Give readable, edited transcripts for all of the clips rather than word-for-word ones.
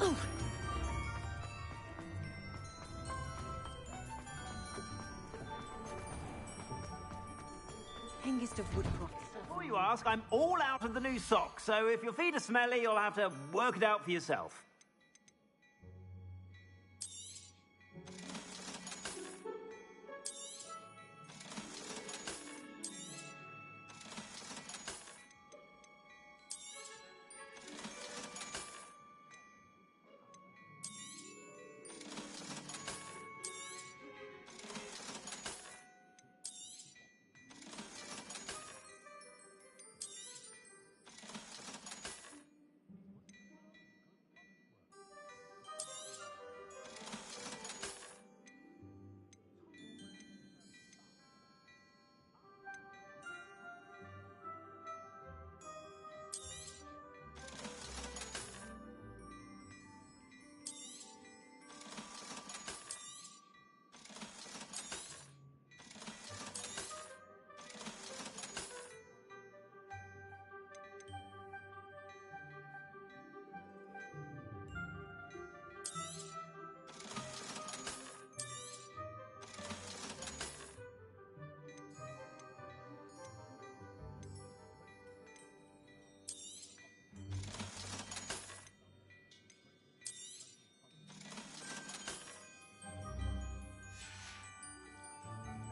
Oh. Hengist of Woodcroft. Before you ask, I'm all out of the new socks, so if your feet are smelly, you'll have to work it out for yourself.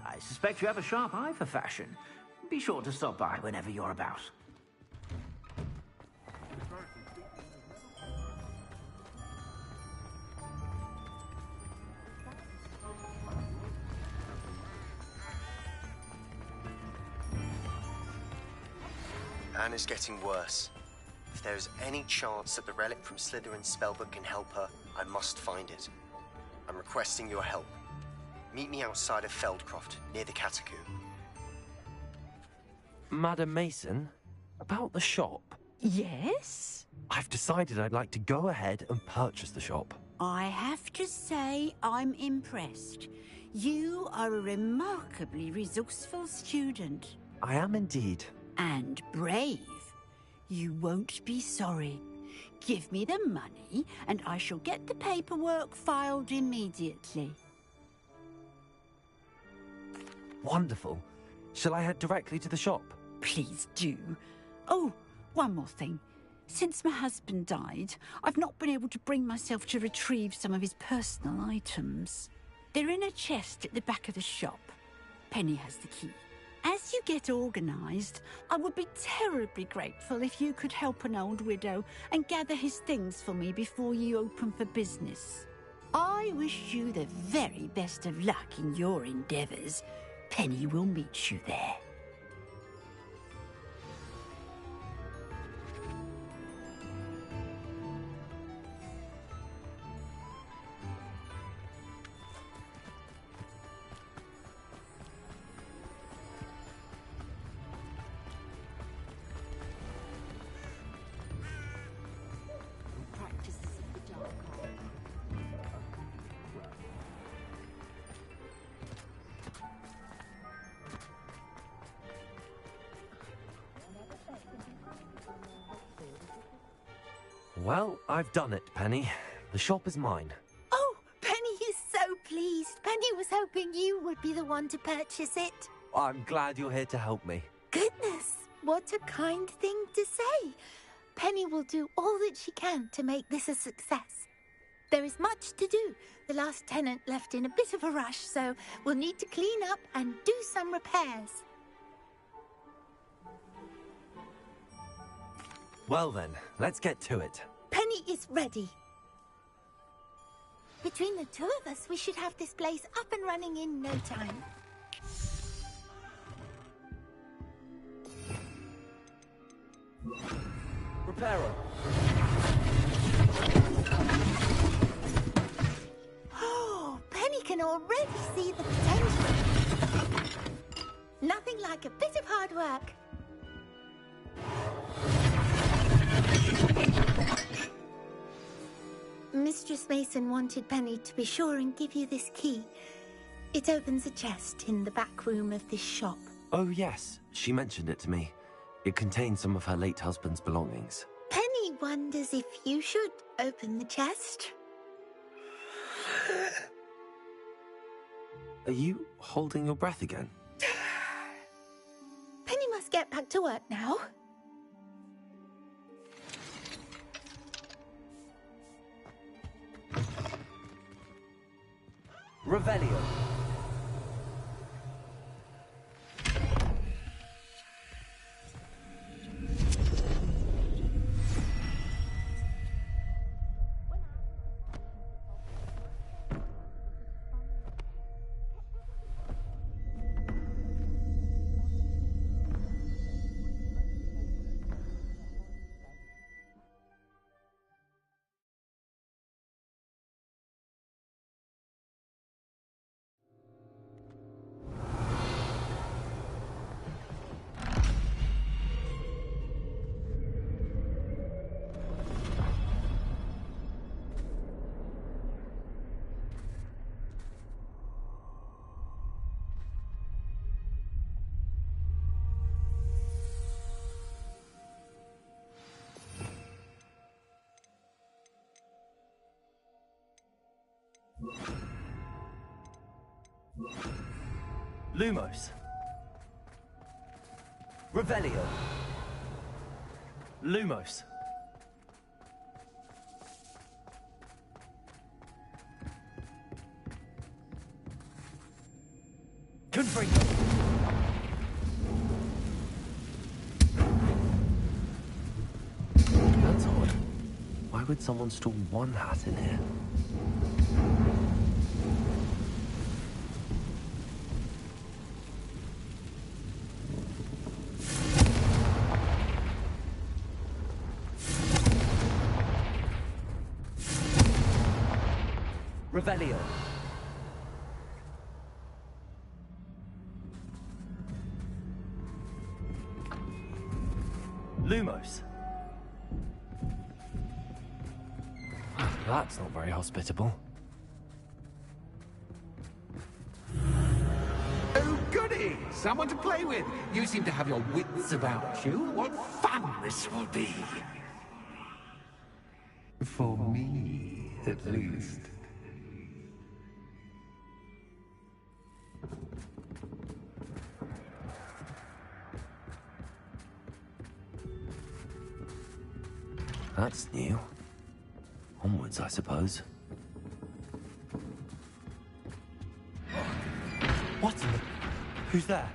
I suspect you have a sharp eye for fashion. Be sure to stop by whenever you're about. Anna's getting worse. If there is any chance that the relic from Slytherin's spellbook can help her, I must find it. I'm requesting your help. Meet me outside of Feldcroft, near the Catacomb. Madam Mason, about the shop. Yes? I've decided I'd like to go ahead and purchase the shop. I have to say I'm impressed. You are a remarkably resourceful student. I am indeed. And brave. You won't be sorry. Give me the money, and I shall get the paperwork filed immediately. Wonderful. Shall I head directly to the shop? Please do. Oh, one more thing. Since my husband died, I've not been able to bring myself to retrieve some of his personal items. They're in a chest at the back of the shop. Penny has the key. As you get organised, I would be terribly grateful if you could help an old widow and gather his things for me before you open for business. I wish you the very best of luck in your endeavours. Penny will meet you there. Well, I've done it, Penny. The shop is mine. Oh, Penny is so pleased. Penny was hoping you would be the one to purchase it. I'm glad you're here to help me. Goodness, what a kind thing to say. Penny will do all that she can to make this a success. There is much to do. The last tenant left in a bit of a rush, so we'll need to clean up and do some repairs. Well then, let's get to it. Penny is ready. Between the two of us, we should have this place up and running in no time. Repairer. Oh, Penny can already see the potential. Nothing like a bit of hard work. Mistress Mason wanted Penny to be sure and give you this key. It opens a chest in the back room of this shop. Oh yes, she mentioned it to me. It contains some of her late husband's belongings. Penny wonders if you should open the chest. Are you holding your breath again? Penny must get back to work now. Revelio. Lumos. Revelio. Lumos. Confringo. That's odd. Why would someone store one hat in here? Revelio. Lumos. That's not very hospitable. Oh, goody! Someone to play with. You seem to have your wits about you. What fun this will be. For me, at least. That's new. Onwards, I suppose. What in the... Who's there?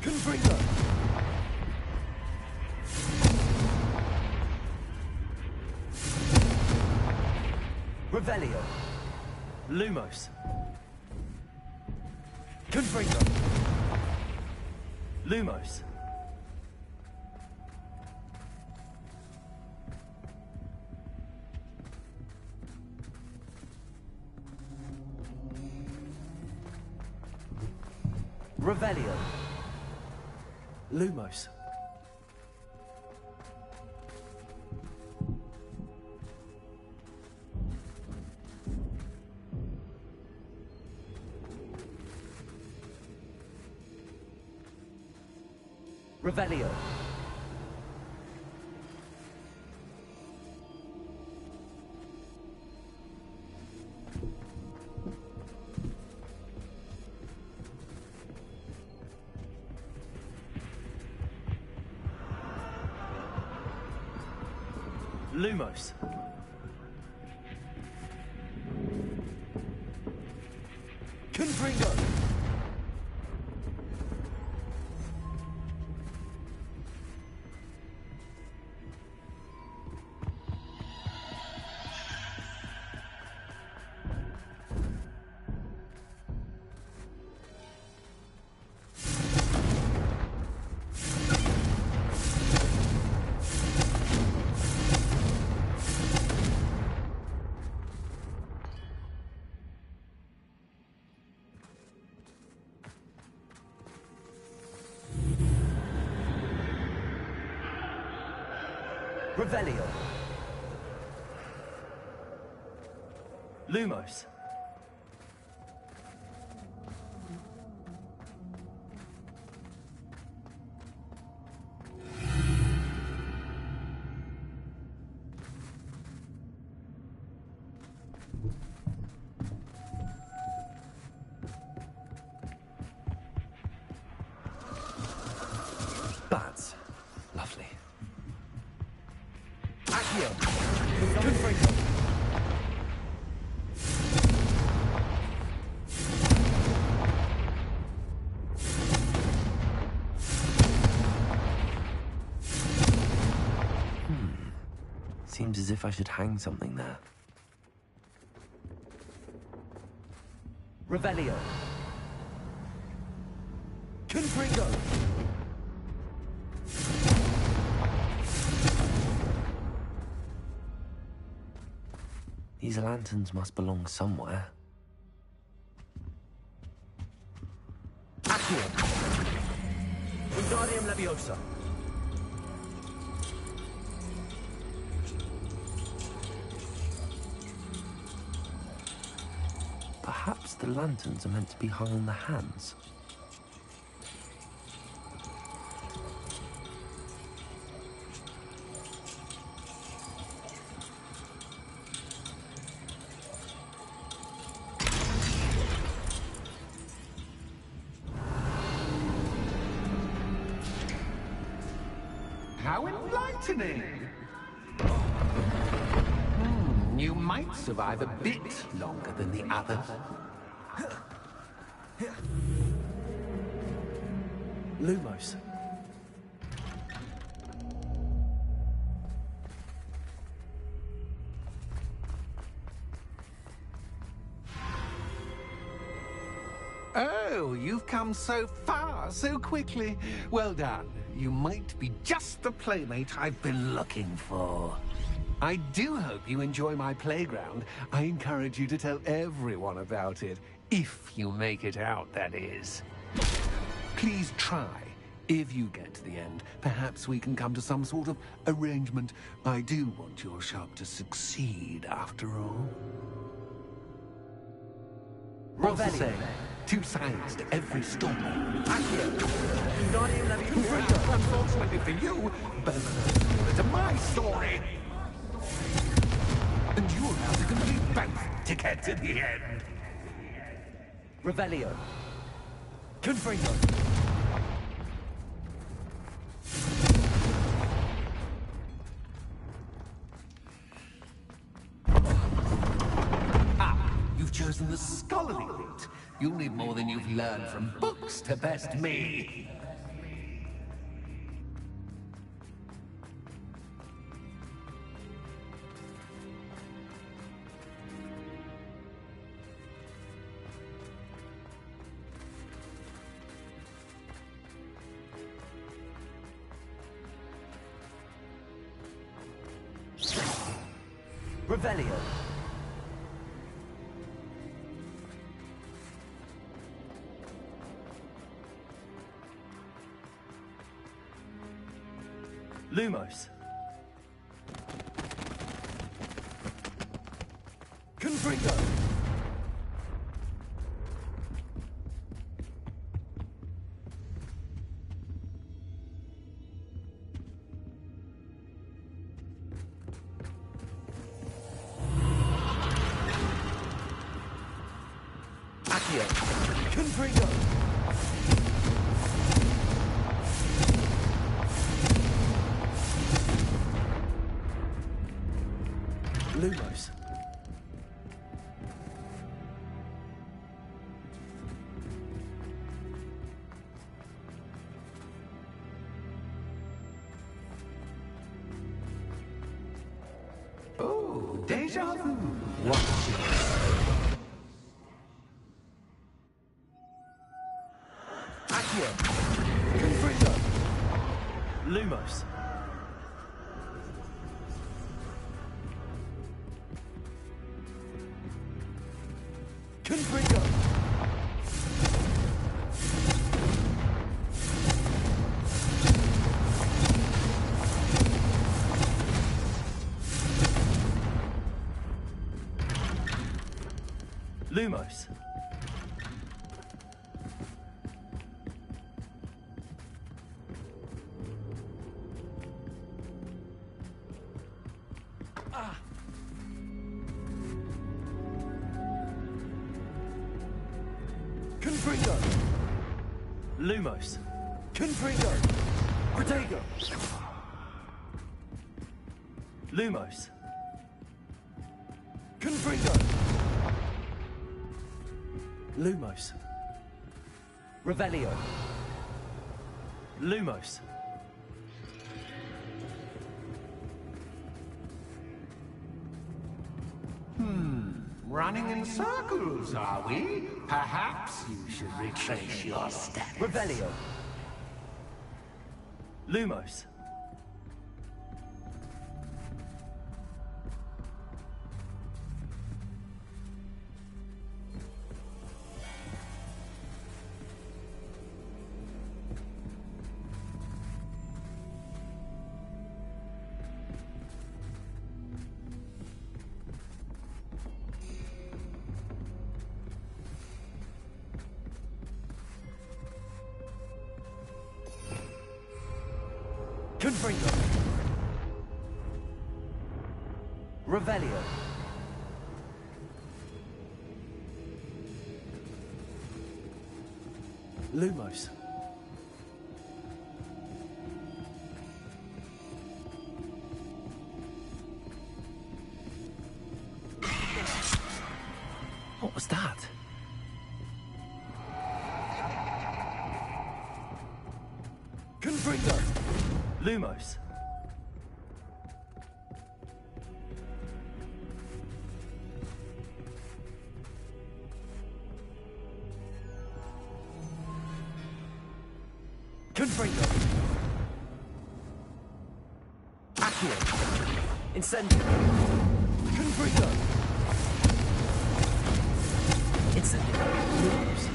Confringo! Revelio. Lumos. Confringo. Lumos. Revelio. Lumos. Revelio. Lumos. Confringo. Revelio. Lumos. seems as if I should hang something there. Revelio. Confringo. These lanterns must belong somewhere. Accio. Wingardium Leviosa. Perhaps the lanterns are meant to be hung on the hands. How enlightening! You might survive a bit longer than the others. Lumos. Oh, you've come so far so quickly. Well done. You might be just the playmate I've been looking for. I do hope you enjoy my playground. I encourage you to tell everyone about it. If you make it out, that is. Please try. If you get to the end, perhaps we can come to some sort of arrangement. I do want your shop to succeed, after all. Revelio. Two sides to every story. Unfortunately for you, both to my story. And you'll have to complete both to get to the end. Revelio. Confringo. You've chosen the scholarly route. You'll need more than you've learned from books to best me. Revelio. Lumos. Confringo. Accio. Confringo. Lumos. Oh, déjà vu. Watch it. Accio. Confringo. Lumos. Confringo. Lumos. Confringo. Lumos. Confringo. Protego. Lumos. Confringo. Lumos. Revelio. Lumos. Running in circles, are we? Perhaps you should retrace your steps. Revelio. Lumos. Confringo. Revelio. Lumos. What was that? Confringo. Lumos. Confringo. Accio. Incendio. Confringo. Incendio. Lumos.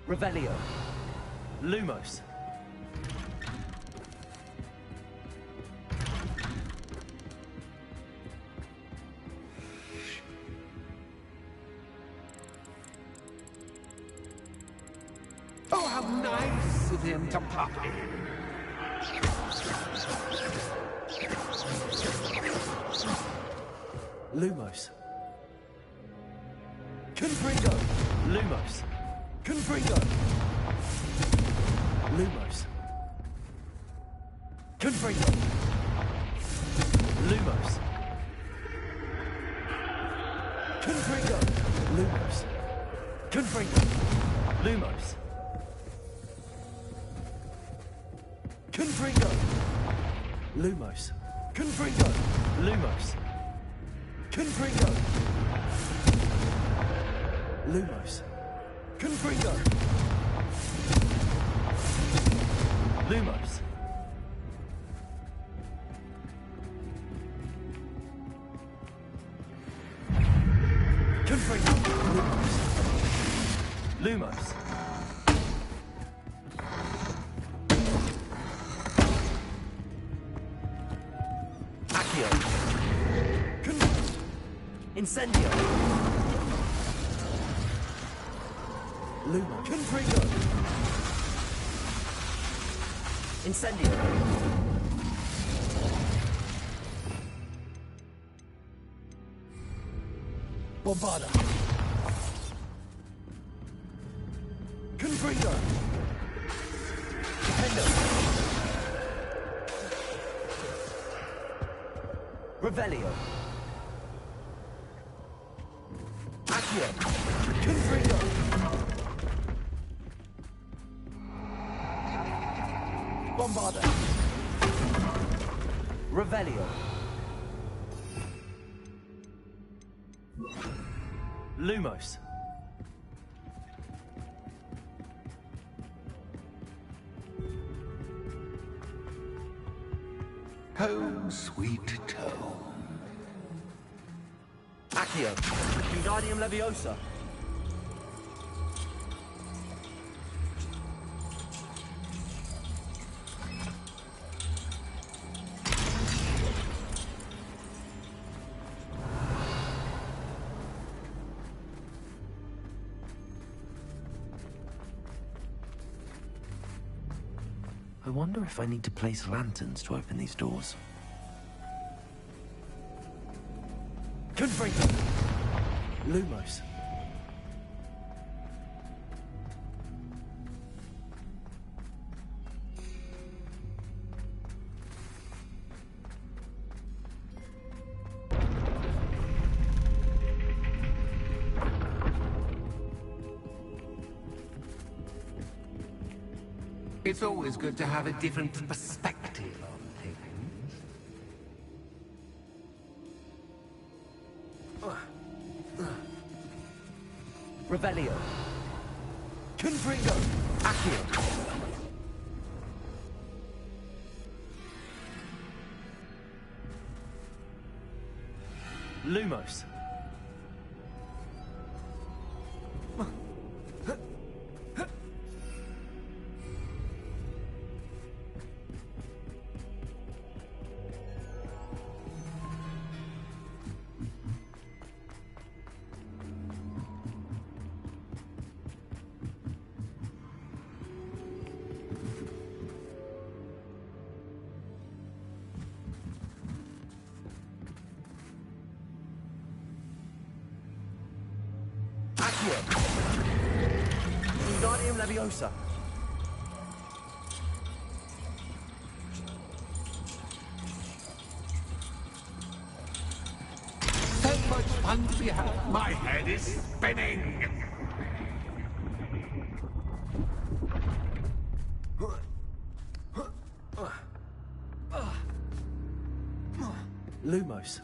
Revelio. Lumos. Oh, how nice of him to pop in. Lumos. Confringo. Lumos. Confringo. Lumos. Confringo. Lumos. Confringo. Lumos. Confringo. Lumos. Confringo. Lumos. Confringo. Lumos. Confringo. Lumos. Confringo. Lumos. Confringo. Lumos. Lumos. Accio. Incendio. Lumos. Confringo. Incendio. Bombarda. Confringo. Dependo. Revelio. Accio. Confringo. Bombarda. Revelio. Lumos. Home, sweet home. Accio. Wingardium Leviosa. I wonder if I need to place lanterns to open these doors. Confringo! Lumos. It's always good to have a different perspective on things. Revelio. Confringo! Accio! Lumos. Accio! Wingardium Leviosa! So much fun to be had. My head is spinning. Lumos.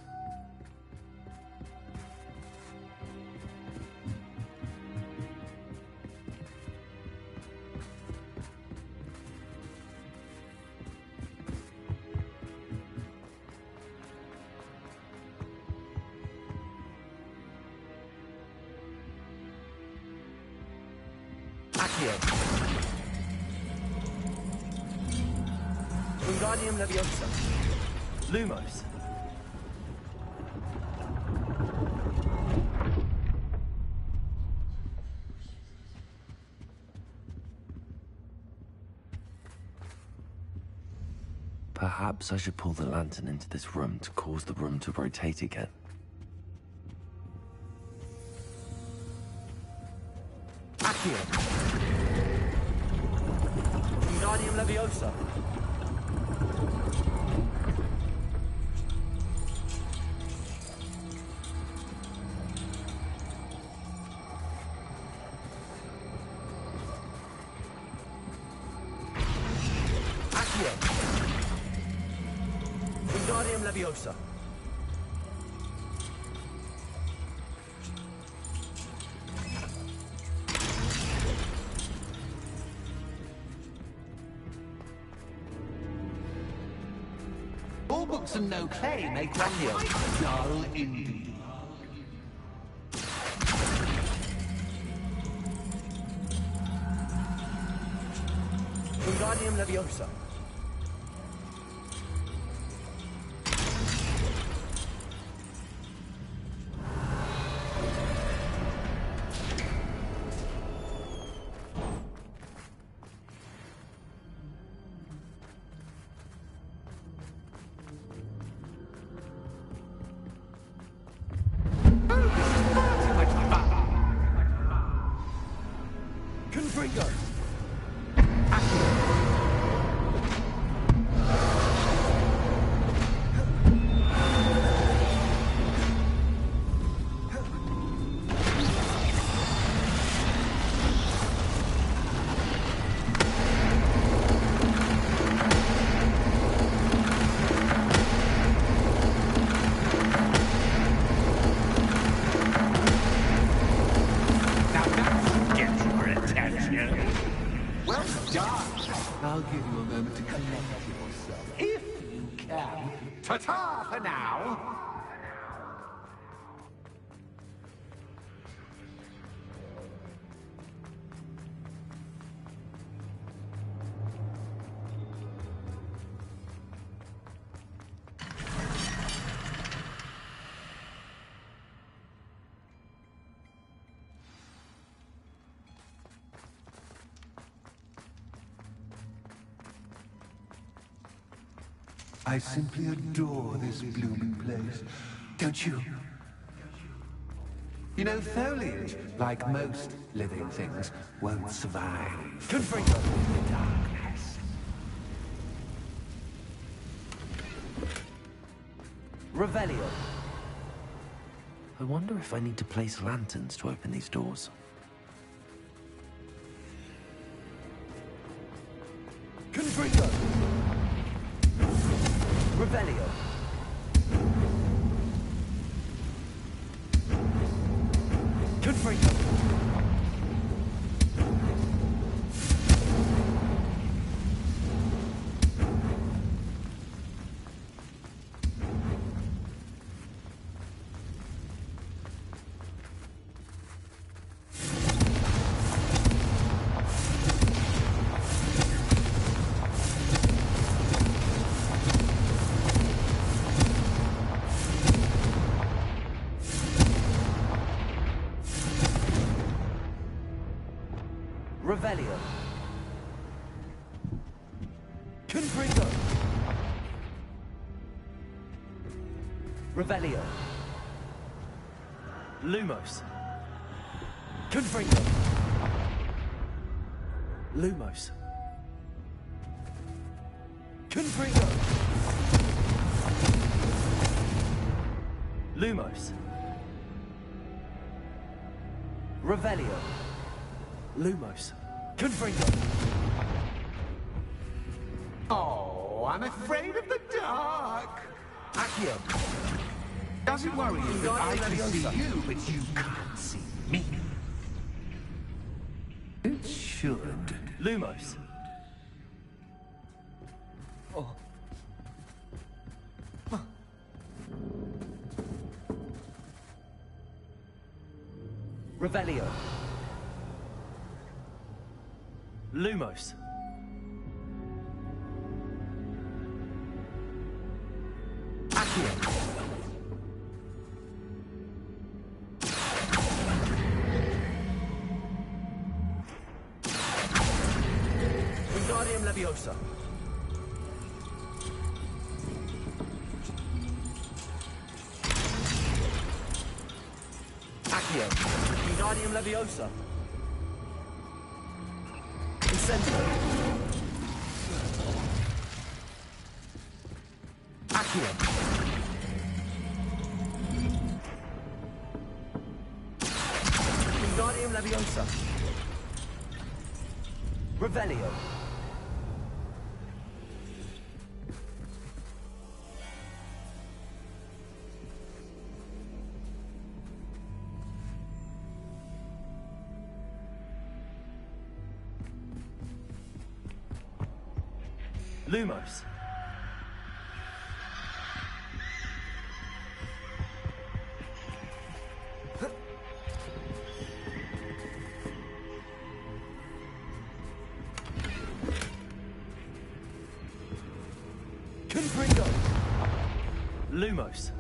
Accio. Wingardium Leviosa. Lumos. Perhaps I should pull the lantern into this room to cause the room to rotate again. Accio! Wingardium Leviosa! Accio! Wingardium Leviosa! All books and no play make one quite dull indeed. Wingardium Leviosa! Too much fun. Confringo! Now that gets your attention. Well done. I'll give you a moment to collect yourself, if you can. Ta-ta for now. I simply adore this blooming place. Don't you? You know, foliage, like most living things, won't survive. Confringo. In the darkness. Revelio. I wonder if I need to place lanterns to open these doors. Confringo. Revelio. Confringo. Revelio. Confringo. Revelio. Lumos. Confringo. Lumos. Confringo. Lumos. Revelio. Lumos. Confringo. Oh, I'm afraid of the dark. Accio. Doesn't worry you that I can see you, but you can't see me. It should. Lumos. Revelio. Lumos. Accio. Wingardium Leviosa. Accio. Wingardium Leviosa. Incendio. Accio. Wingardium Leviosa. Revelio. Lumos. Confringo. Lumos.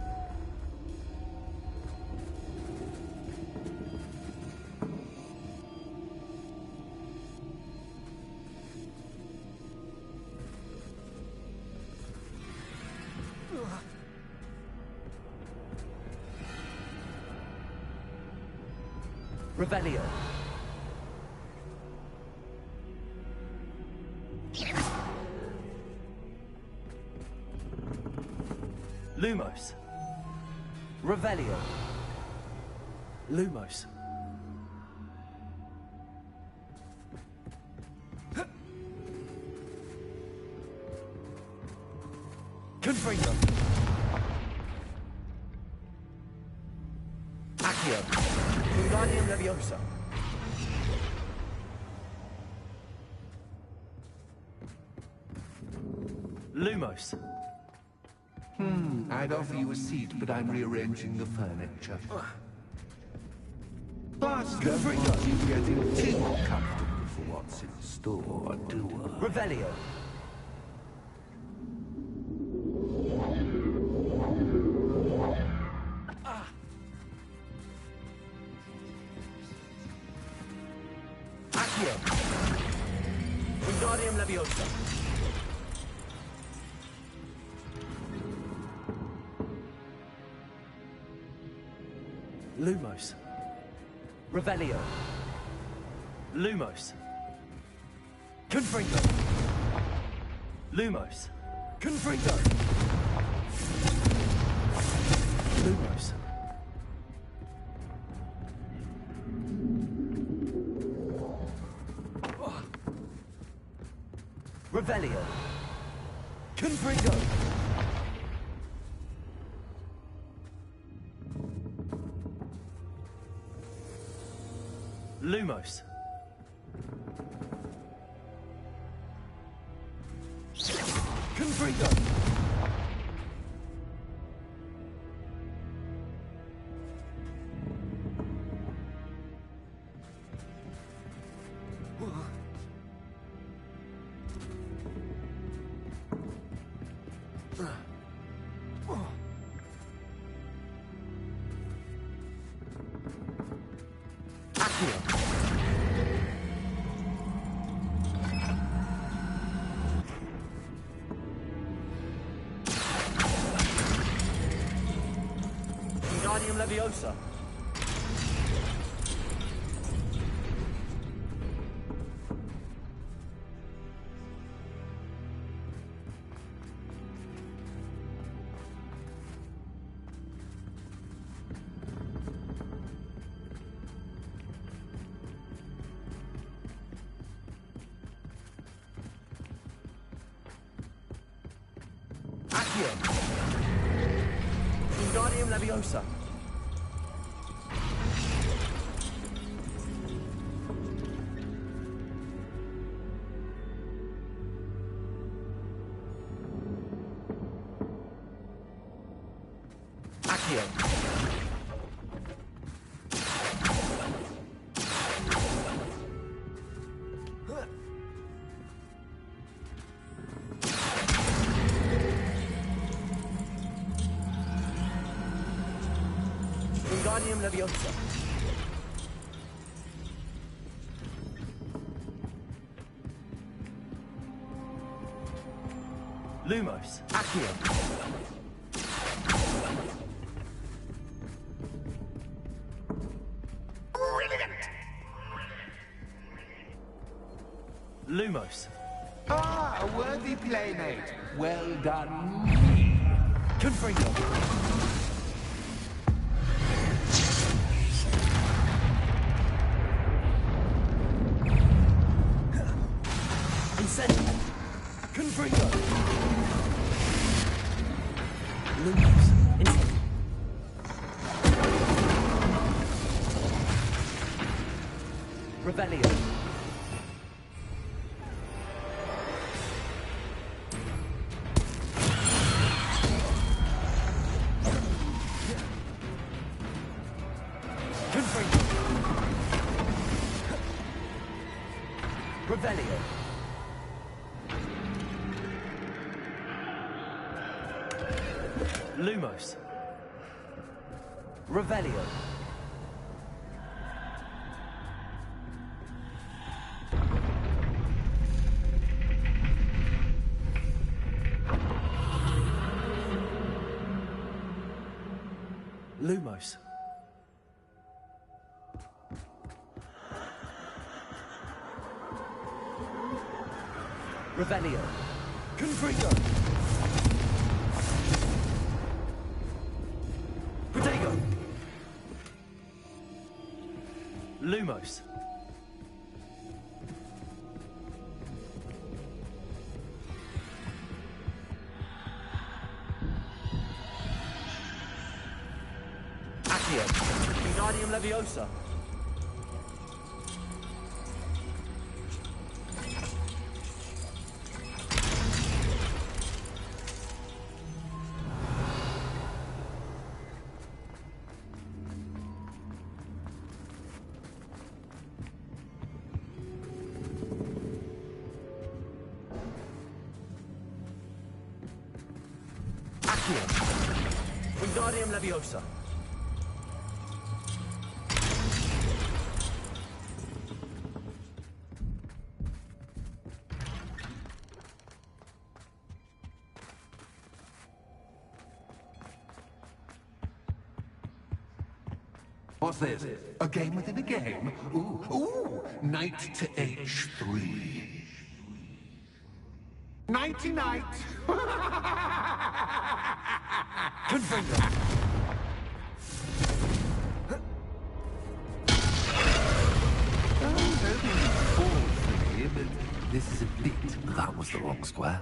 Revelio. Lumos. Revelio. Lumos. Confringo. Accio. Wingardium Leviosa. Lumos. I'd offer you a seat, but I'm rearranging the furniture. Plus, don't want you getting too comfortable for what's in store, do I? Revelio. Accio. Wingardium Leviosa. Lumos. Revelio. Lumos. Confringo. Lumos. Confringo. Lumos. Revelio. Confringo. Lumos. Confringo. Wingardium Leviosa. Accio. Wingardium Leviosa. Accio. Wingardium Leviosa. Lumos. Accio. Lumos. Ah, a worthy playmate. Well done. Confringo. Incendio. Confringo. Lumos. Incendio. Revelio. Confringo. Revelio. Lumos. Revelio. Lumos. Revelio. Confringo. Protego. Lumos. Accio. Wingardium Leviosa. Accio. Wingardium Leviosa. What's this? A game within a game? Ooh, knight to h3. Nighty-night! Confringo! I'm hoping you fall for me, but This is a bit... That was the wrong square.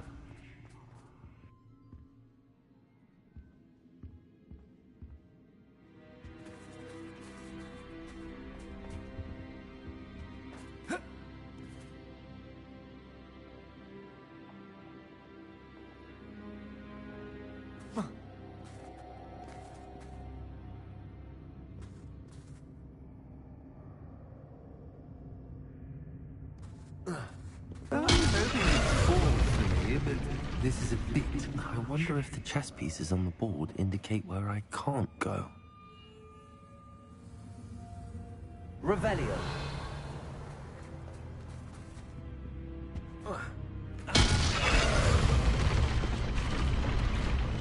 I'm hoping you fall for me, but This is a bit... I wonder if the chess pieces on the board indicate where I can't go. Revelio.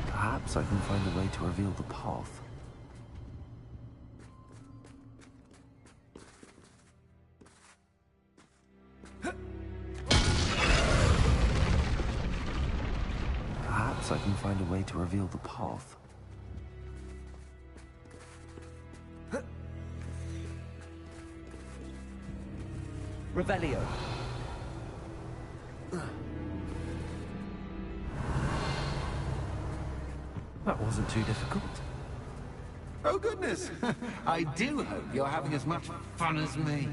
Perhaps I can find a way to reveal the path. Perhaps I can find a way to reveal the path. Revelio. That wasn't too difficult. oh goodness! I do hope you're having as much fun as me.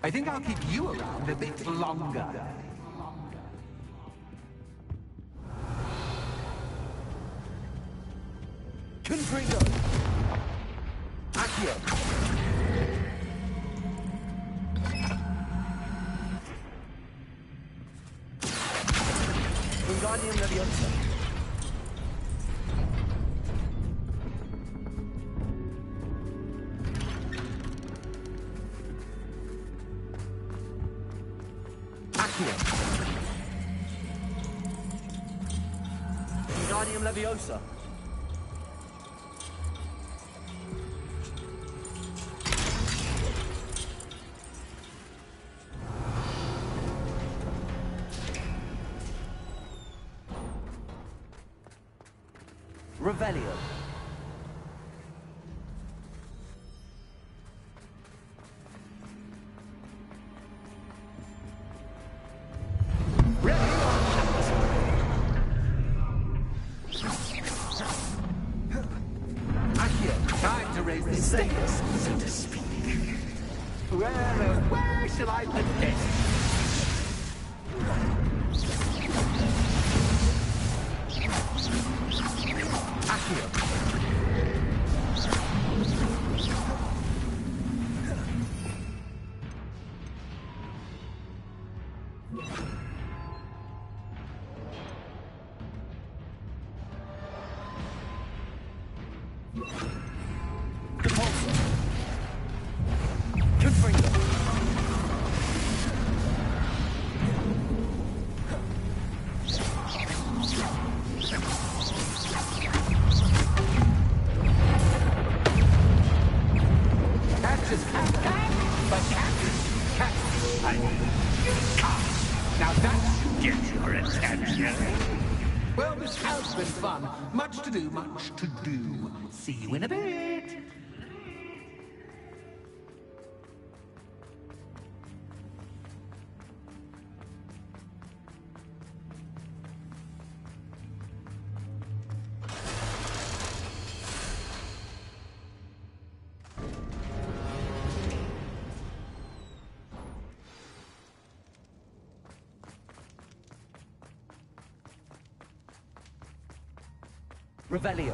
I think I'll keep you around a bit longer. Confringo. Accio. Wingardium Leviosa. Accio. Wingardium Leviosa. Revelio. Time to raise the stakes, so to speak. Where shall I put this? Now that should get your attention. Well, this has been fun. Much to do, much to do. See you in a bit. Revelio.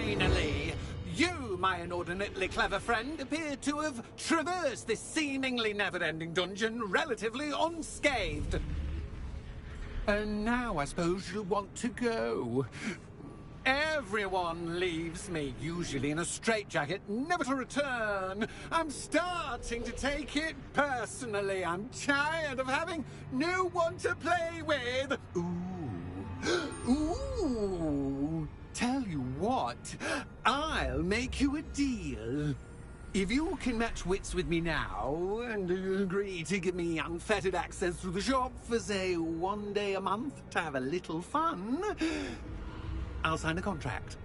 Finally! You, my inordinately clever friend, appear to have traversed this seemingly never-ending dungeon relatively unscathed. And now I suppose you'll want to go. Everyone leaves me, usually in a straitjacket, never to return. I'm starting to take it personally. I'm tired of having no one to play with. Ooh. Tell you what, I'll make you a deal. If you can match wits with me now and agree to give me unfettered access to the shop for, say, 1 day a month to have a little fun, I'll sign a contract.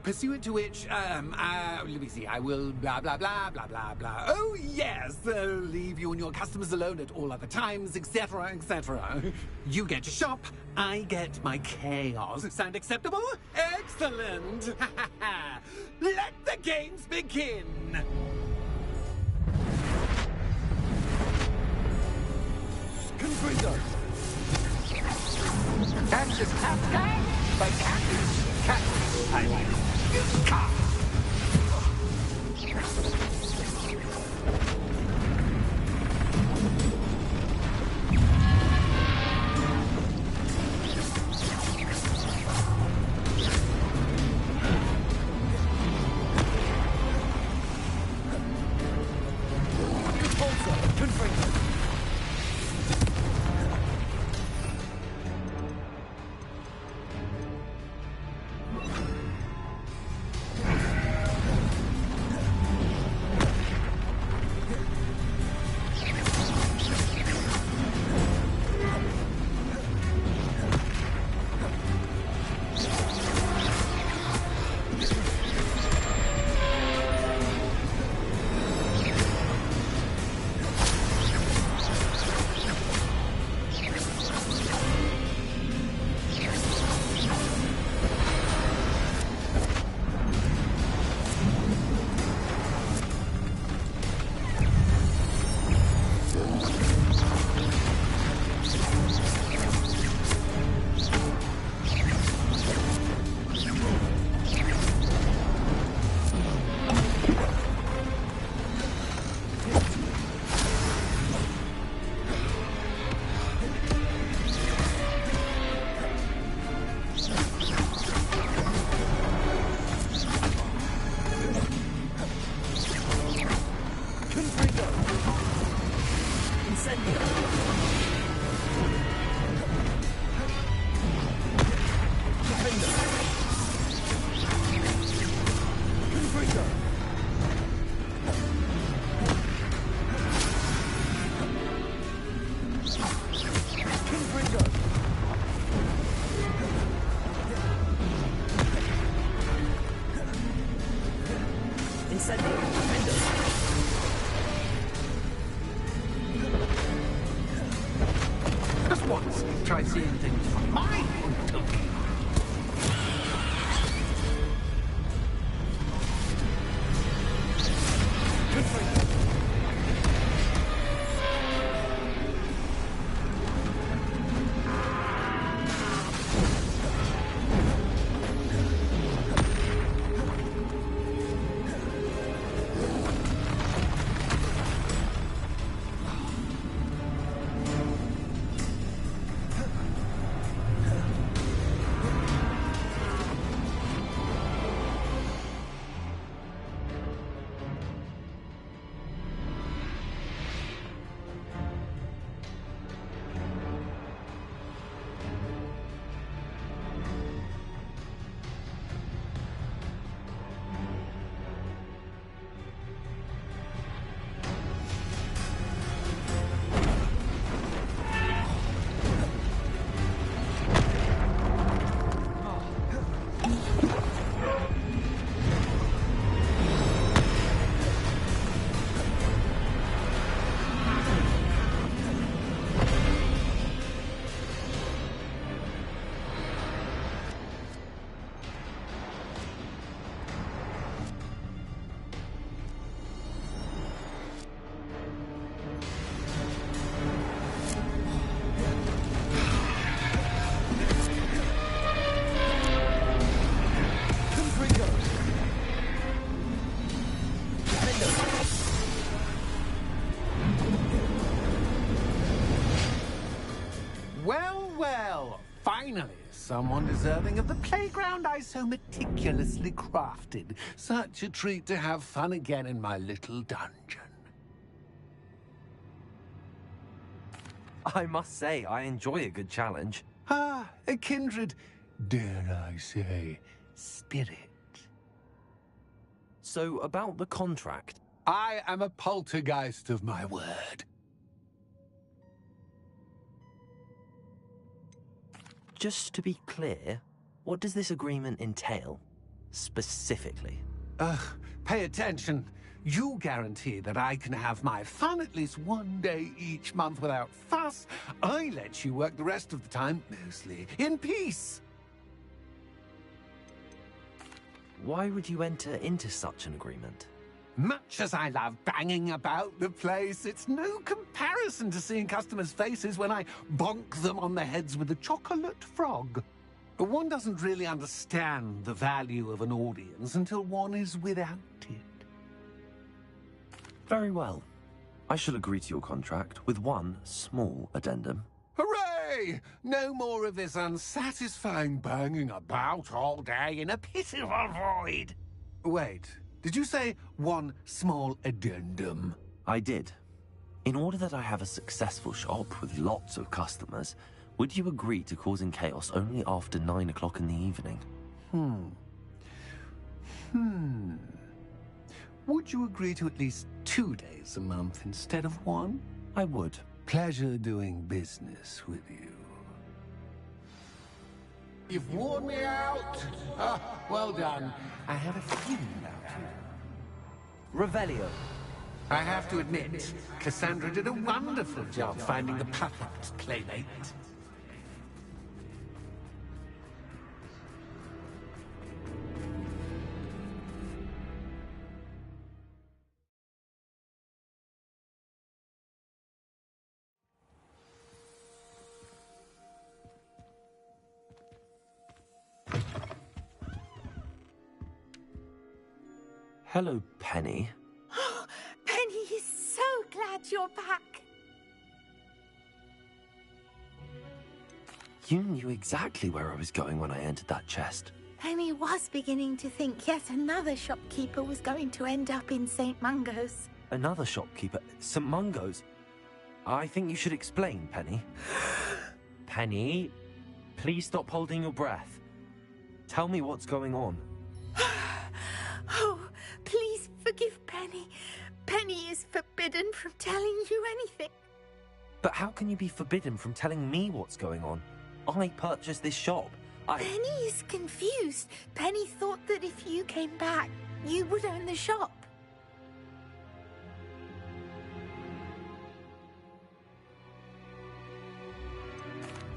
Pursuant to which, let me see, I will blah, blah, blah, blah, blah, blah. Oh, yes, leave you and your customers alone at all other times, etc., etc. You get your shop, I get my chaos. Sound acceptable? Excellent! Let the games begin! Confringo! That's just half by Cactus. Cactus, I like. Just once, try seeing things from my point of view. Finally, someone deserving of the playground I so meticulously crafted. Such a treat to have fun again in my little dungeon. I must say, I enjoy a good challenge. Ah, a kindred, dare I say, spirit. So, about the contract. I am a poltergeist of my word. Just to be clear, what does this agreement entail, specifically? Pay attention. You guarantee that I can have my fun at least one day each month without fuss. I let you work the rest of the time, mostly in peace. Why would you enter into such an agreement? Much as I love banging about the place, it's no comparison to seeing customers' faces when I bonk them on the heads with a chocolate frog. One doesn't really understand the value of an audience until one is without it. Very well. I shall agree to your contract with one small addendum. Hooray! No more of this unsatisfying banging about all day in a pitiful void. Wait, did you say one small addendum? I did. In order that I have a successful shop with lots of customers, would you agree to causing chaos only after 9 o'clock in the evening? Would you agree to at least 2 days a month instead of one? I would. Pleasure doing business with you. You've worn me out. Well done. I have a feeling about you. Revelio. I have to admit, Cassandra did a wonderful job finding the perfect playmate. Hello, Penny. Penny is so glad you're back. You knew exactly where I was going when I entered that chest. Penny was beginning to think yet another shopkeeper was going to end up in St. Mungo's. Another shopkeeper, St. Mungo's. I think you should explain, Penny. Penny, please stop holding your breath. Tell me what's going on. Oh, please forgive Penny. Penny is forbidden from telling you anything. But how can you be forbidden from telling me what's going on? I purchased this shop. Penny is confused. Penny thought that if you came back, you would own the shop.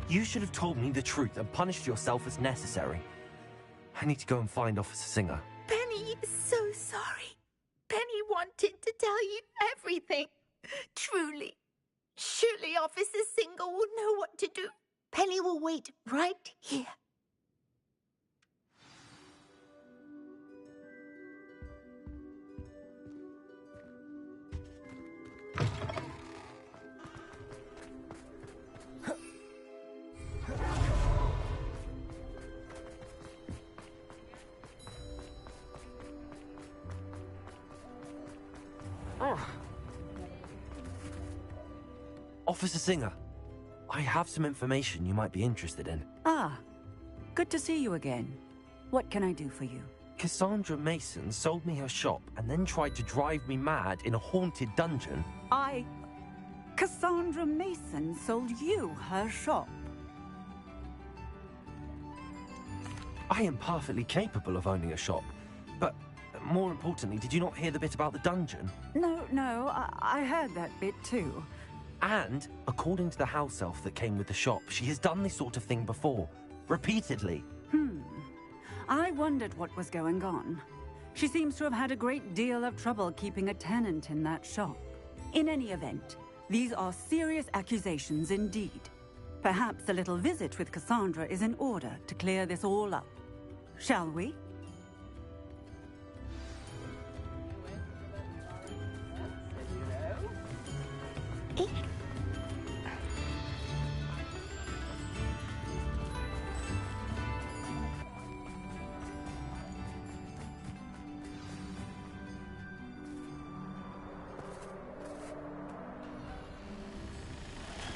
You should have told me the truth and punished yourself as necessary. I need to go and find Officer Singer. Penny is so sorry. Penny wanted to tell you everything. Truly. Surely Officer Singer will know what to do. Penny will wait right here. Officer Singer, I have some information you might be interested in. Ah, good to see you again. What can I do for you? Cassandra Mason sold me her shop and then tried to drive me mad in a haunted dungeon. Cassandra Mason sold you her shop. I am perfectly capable of owning a shop, but more importantly, did you not hear the bit about the dungeon? No, I heard that bit too. And, according to the house elf that came with the shop, she has done this sort of thing before. Repeatedly. I wondered what was going on. She seems to have had a great deal of trouble keeping a tenant in that shop. In any event, these are serious accusations indeed. Perhaps a little visit with Cassandra is in order to clear this all up. Shall we?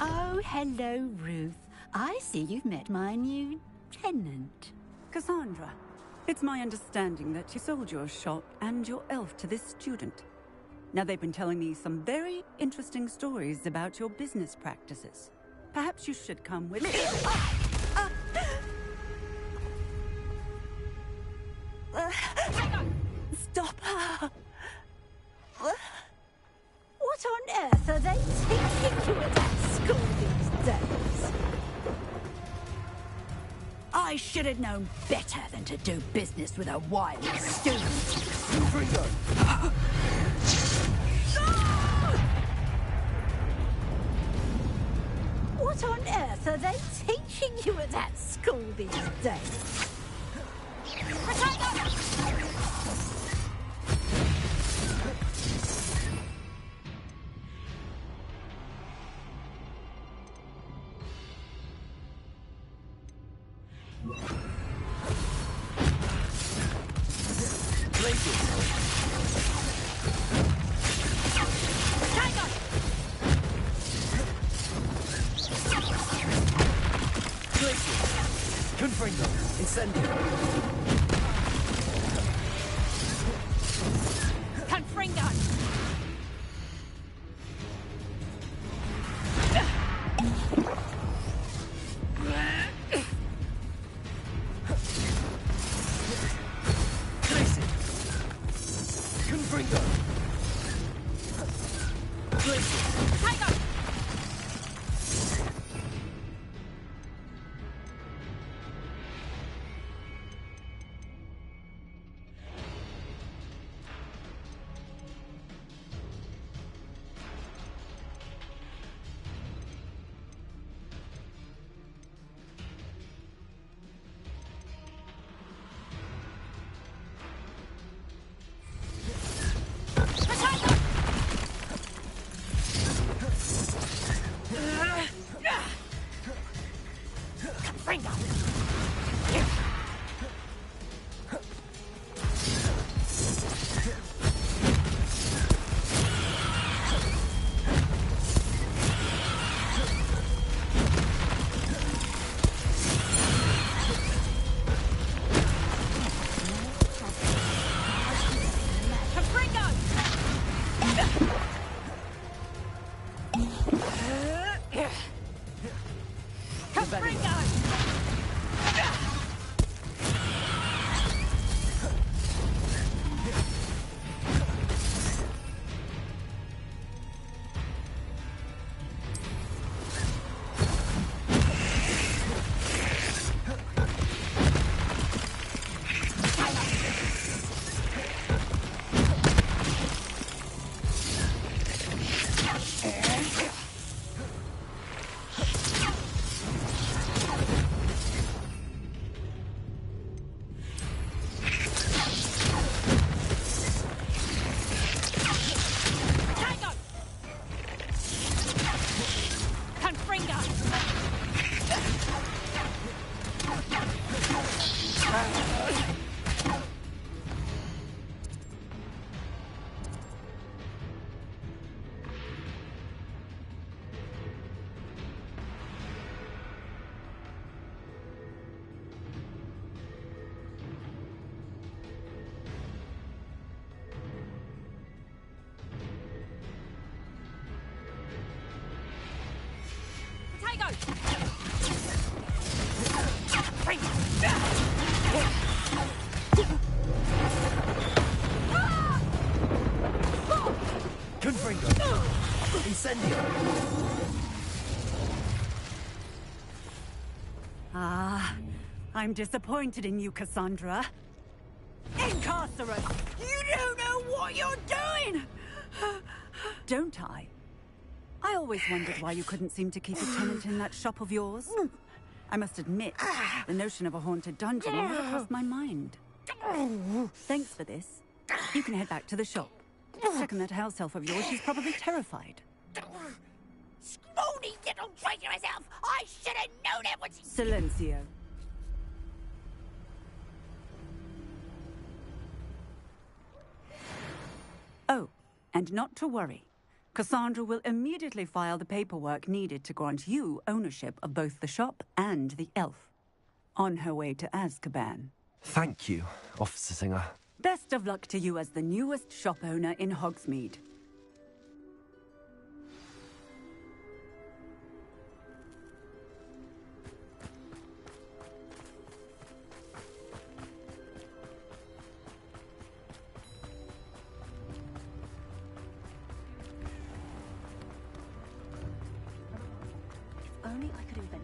Oh, hello, Ruth. I see you've met my new tenant. Cassandra, it's my understanding that you sold your shop and your elf to this student. Now, they've been telling me some very interesting stories about your business practices. Perhaps you should come with me. Stop her! What on earth are they teaching you at that school these days? I should have known better than to do business with a wild student. What on earth are they teaching you at that school these days? Confringo, incendio. Confringo! Confringo. Confringo. Incendio. Ah, I'm disappointed in you, Cassandra. Incarcerate! You don't know what you're doing! Don't I? I always wondered why you couldn't seem to keep a tenant in that shop of yours. I must admit, the notion of a haunted dungeon never crossed my mind. Thanks for this. You can head back to the shop. Second that house elf of yours, she's probably terrified. Scrawny little traitor herself! I should have known it was... Silencio. Oh, and not to worry. Cassandra will immediately file the paperwork needed to grant you ownership of both the shop and the elf. On her way to Azkaban. Thank you, Officer Singer. Best of luck to you as the newest shop owner in Hogsmeade. Only I could invent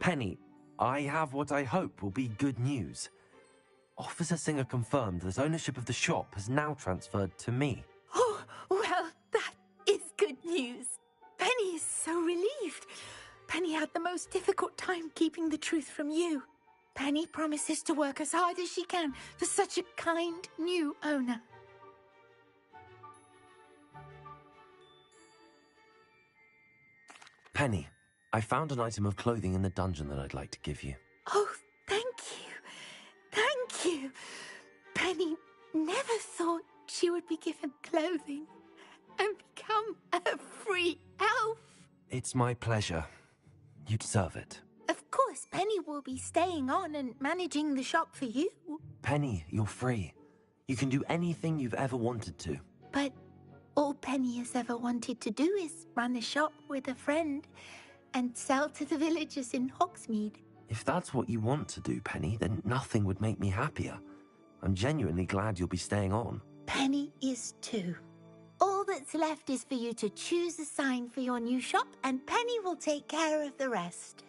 Penny, I have what I hope will be good news. Officer Singer confirmed that ownership of the shop has now transferred to me. Oh, well, that is good news. Penny is so relieved. Penny had the most difficult time keeping the truth from you. Penny promises to work as hard as she can for such a kind new owner. Penny, I found an item of clothing in the dungeon that I'd like to give you. Oh, thank you. Thank you. Penny never thought she would be given clothing and become a free elf. It's my pleasure. You deserve it. Of course, Penny will be staying on and managing the shop for you. Penny, you're free. You can do anything you've ever wanted to. But all Penny has ever wanted to do is run a shop with a friend and sell to the villagers in Hogsmeade. If that's what you want to do, Penny, then nothing would make me happier. I'm genuinely glad you'll be staying on. Penny is too. All that's left is for you to choose a sign for your new shop, and Penny will take care of the rest.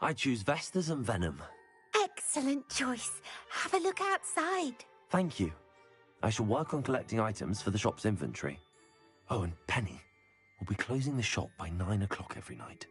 I choose Vestas and Venom. Excellent. excellent choice. Have a look outside. Thank you. I shall work on collecting items for the shop's inventory. Oh, and Penny, we'll be closing the shop by 9 o'clock every night.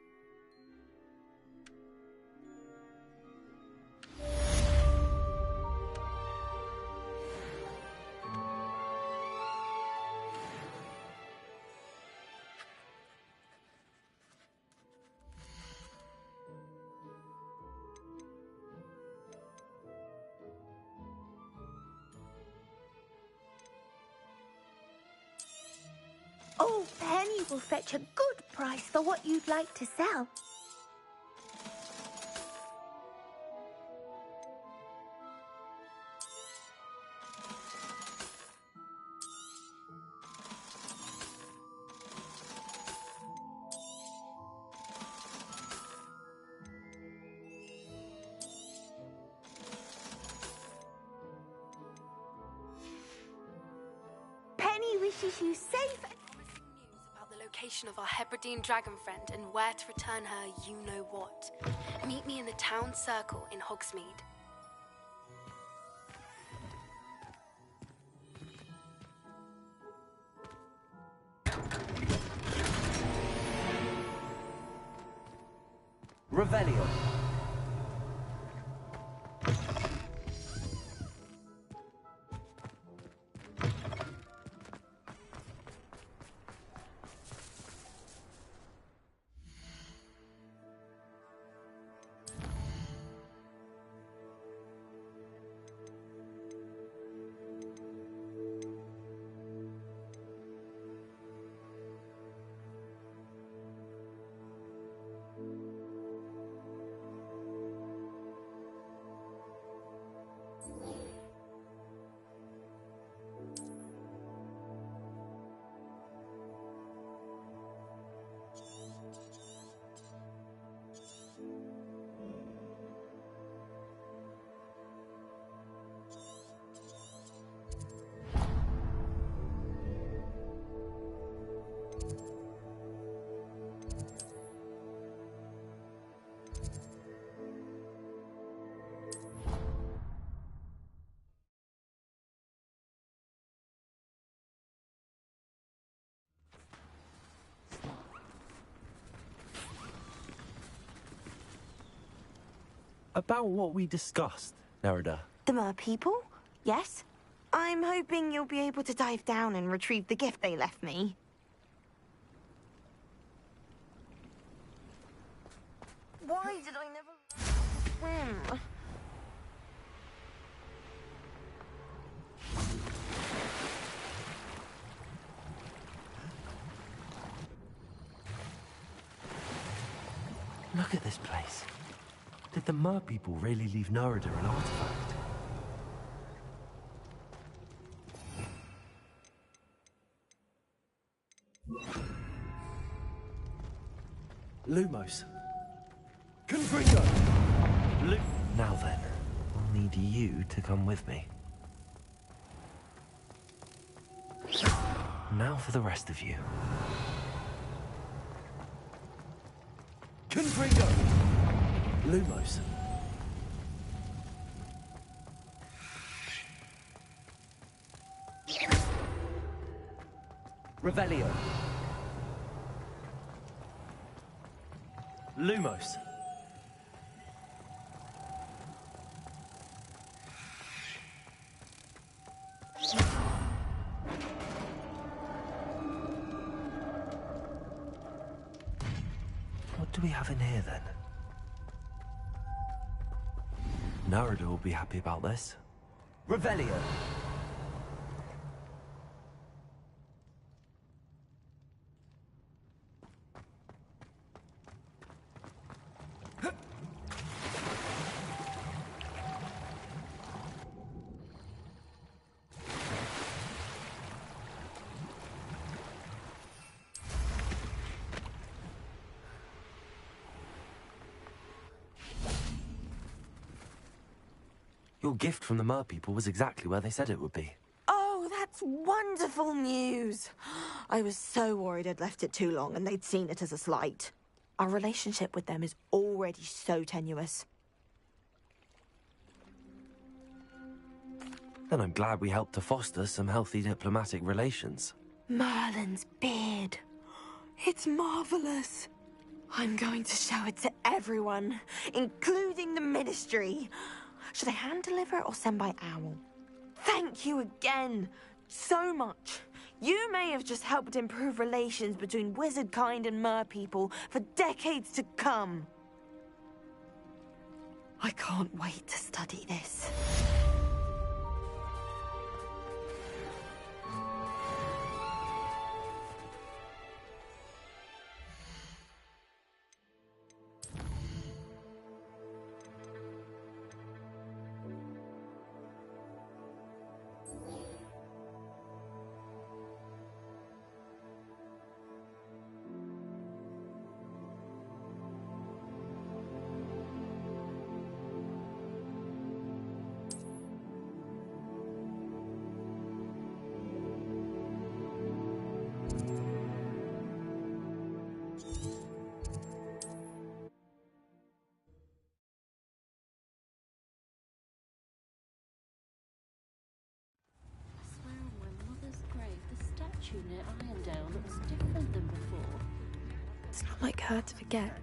Oh, Penny will fetch a good price for what you'd like to sell. Penny wishes you safe. Promising news about the location of our Hebridean dragon friend and where to return her you-know-what. Meet me in the town circle in Hogsmeade. Revelio. About what we discussed, Nerida. The Mer people? Yes. I'm hoping you'll be able to dive down and retrieve the gift they left me. Why did I never swim? Look at this place. Did the Mer people really leave Nerida an artifact? Lumos. Confringo! Now then, I'll need you to come with me. Now for the rest of you. Confringo! Lumos. Revelio. Lumos. What do we have in here then? Nerida will be happy about this. Revelio. Your gift from the Mer people was exactly where they said it would be. Oh, that's wonderful news. I was so worried I'd left it too long and they'd seen it as a slight. Our relationship with them is already so tenuous. Then I'm glad we helped to foster some healthy diplomatic relations. Merlin's beard. It's marvelous. I'm going to show it to everyone, including the Ministry. Should I hand deliver it or send by owl? Thank you again so much. You may have just helped improve relations between wizard kind and mer people for decades to come. I can't wait to study this. Near Irondale looks different than before. It's not like her to forget.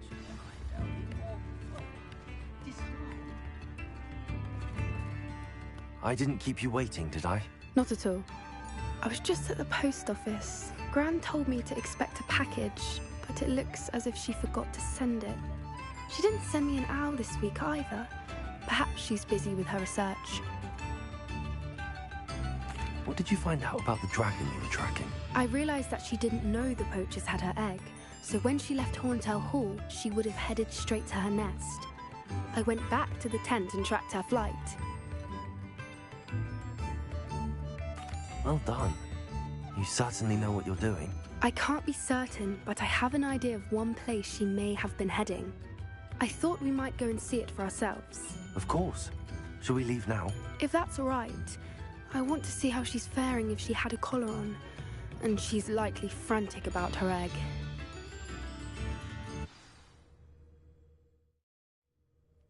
I didn't keep you waiting, did I? Not at all. I was just at the post office. Gran told me to expect a package, but it looks as if she forgot to send it. She didn't send me an owl this week either. Perhaps she's busy with her research. What did you find out about the dragon you were tracking? I realized that she didn't know the poachers had her egg, so when she left Horntail Hall, she would have headed straight to her nest. I went back to the tent and tracked her flight. Well done. You certainly know what you're doing. I can't be certain, but I have an idea of one place she may have been heading. I thought we might go and see it for ourselves. Of course. Shall we leave now? If that's all right. I want to see how she's faring if she had a collar on. And she's likely frantic about her egg.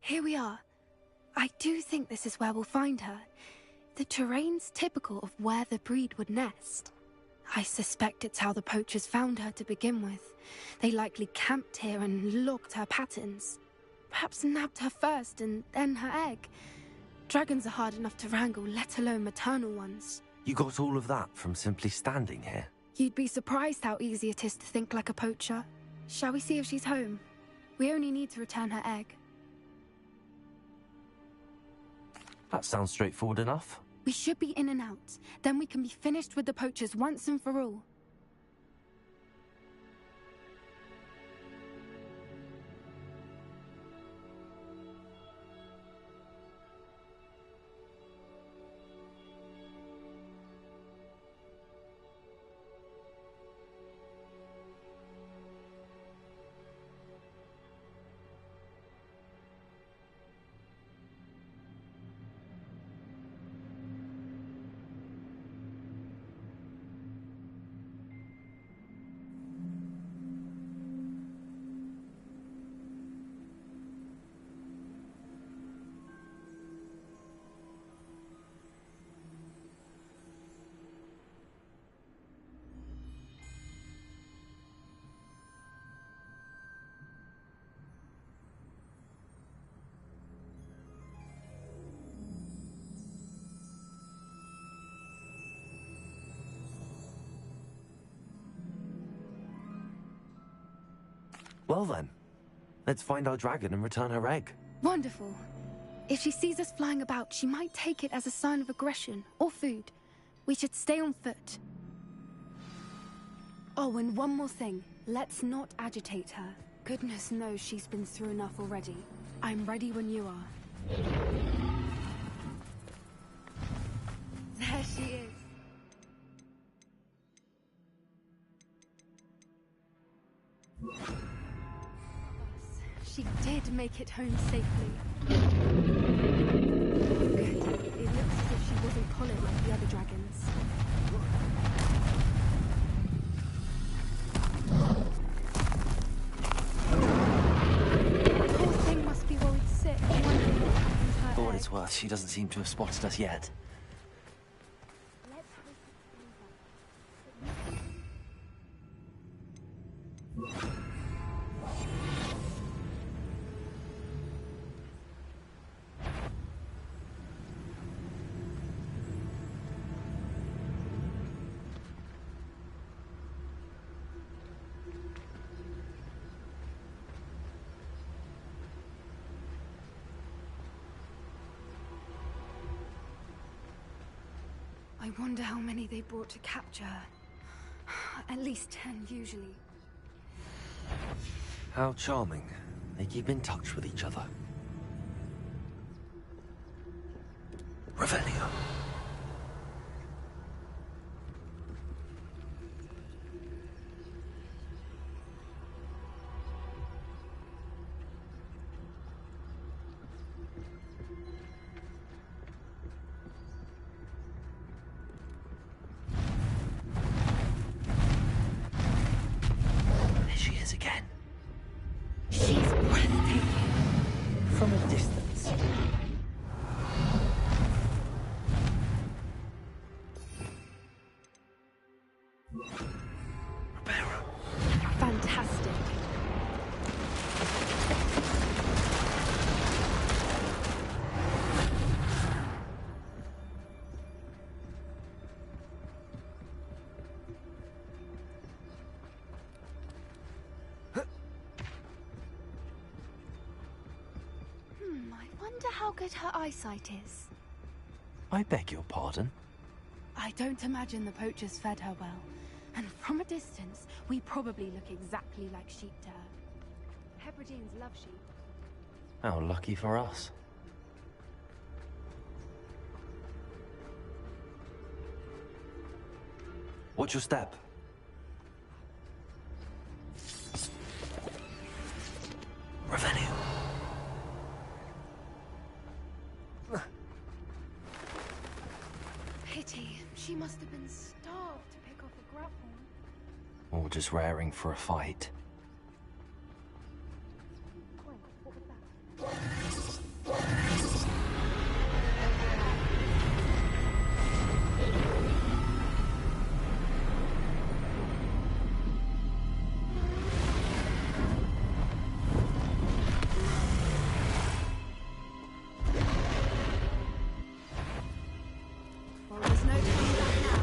Here we are. I do think this is where we'll find her. The terrain's typical of where the breed would nest. I suspect it's how the poachers found her to begin with. They likely camped here and logged her patterns. Perhaps nabbed her first and then her egg. Dragons are hard enough to wrangle, let alone maternal ones. You got all of that from simply standing here? You'd be surprised how easy it is to think like a poacher. Shall we see if she's home? We only need to return her egg. That sounds straightforward enough. We should be in and out. Then we can be finished with the poachers once and for all. Well then, let's find our dragon and return her egg. Wonderful. If she sees us flying about, she might take it as a sign of aggression or food. We should stay on foot. Oh, and one more thing. Let's not agitate her. Goodness knows she's been through enough already. I'm ready when you are. There she is. She did make it home safely. Good. It looks as if she wasn't collared like the other dragons. The poor thing must be worried sick, wondering what happened to her For what egg. it's worth, she doesn't seem to have spotted us yet. I wonder how many they brought to capture her. At least 10, usually. How charming. They keep in touch with each other. Revelio. There she is again. She's breathtaking. From a distance. Fantastic. I wonder how good her eyesight is. I beg your pardon? I don't imagine the poachers fed her well. And from a distance, we probably look exactly like sheep to her. Hebrideans love sheep. How lucky for us. Watch your step. Revenue. Pity. She must have been starved to pick off a grapple. Or just raring for a fight. Wait, what was that? Well, there's no turning back now.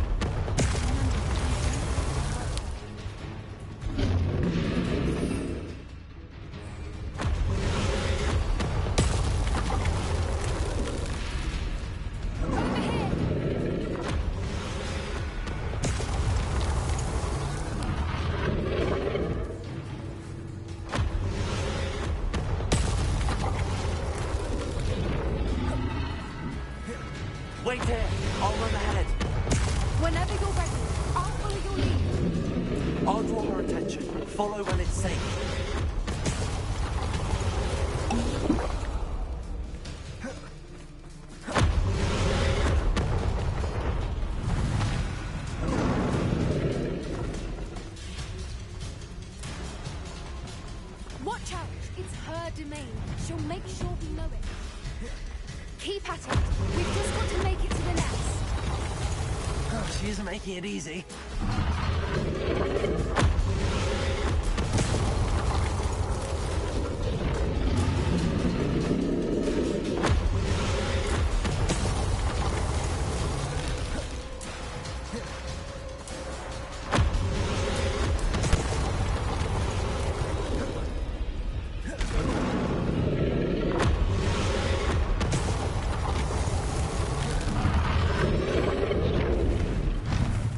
Wait here! I'll run ahead. Whenever you're ready, I'll follow your lead. I'll draw her attention. Follow when it's safe. Watch out! It's her domain. She'll make sure we know it. Keep at it. We've just got to make it to the nest. Oh, she isn't making it easy.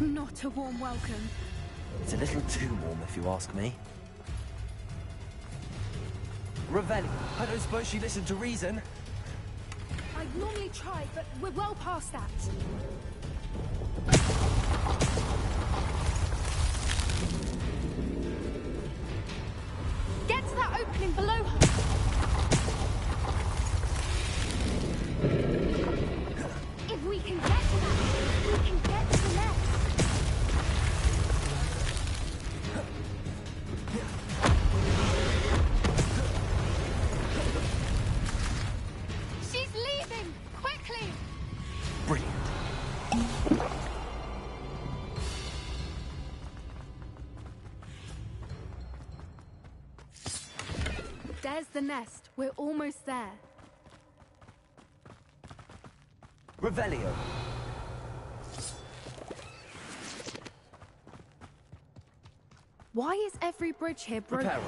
Not a warm welcome. It's a little too warm, if you ask me. Ravelli, I don't suppose she listened to reason. I'd normally try, but we're well past that. Get to that opening below her. If we can get to that, we can get to the nest. She's leaving! Quickly! Brilliant. the nest. We're almost there. Revelio. Why is every bridge here broken? Reparo.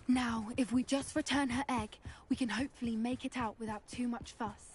Now, if we just return her egg, we can hopefully make it out without too much fuss.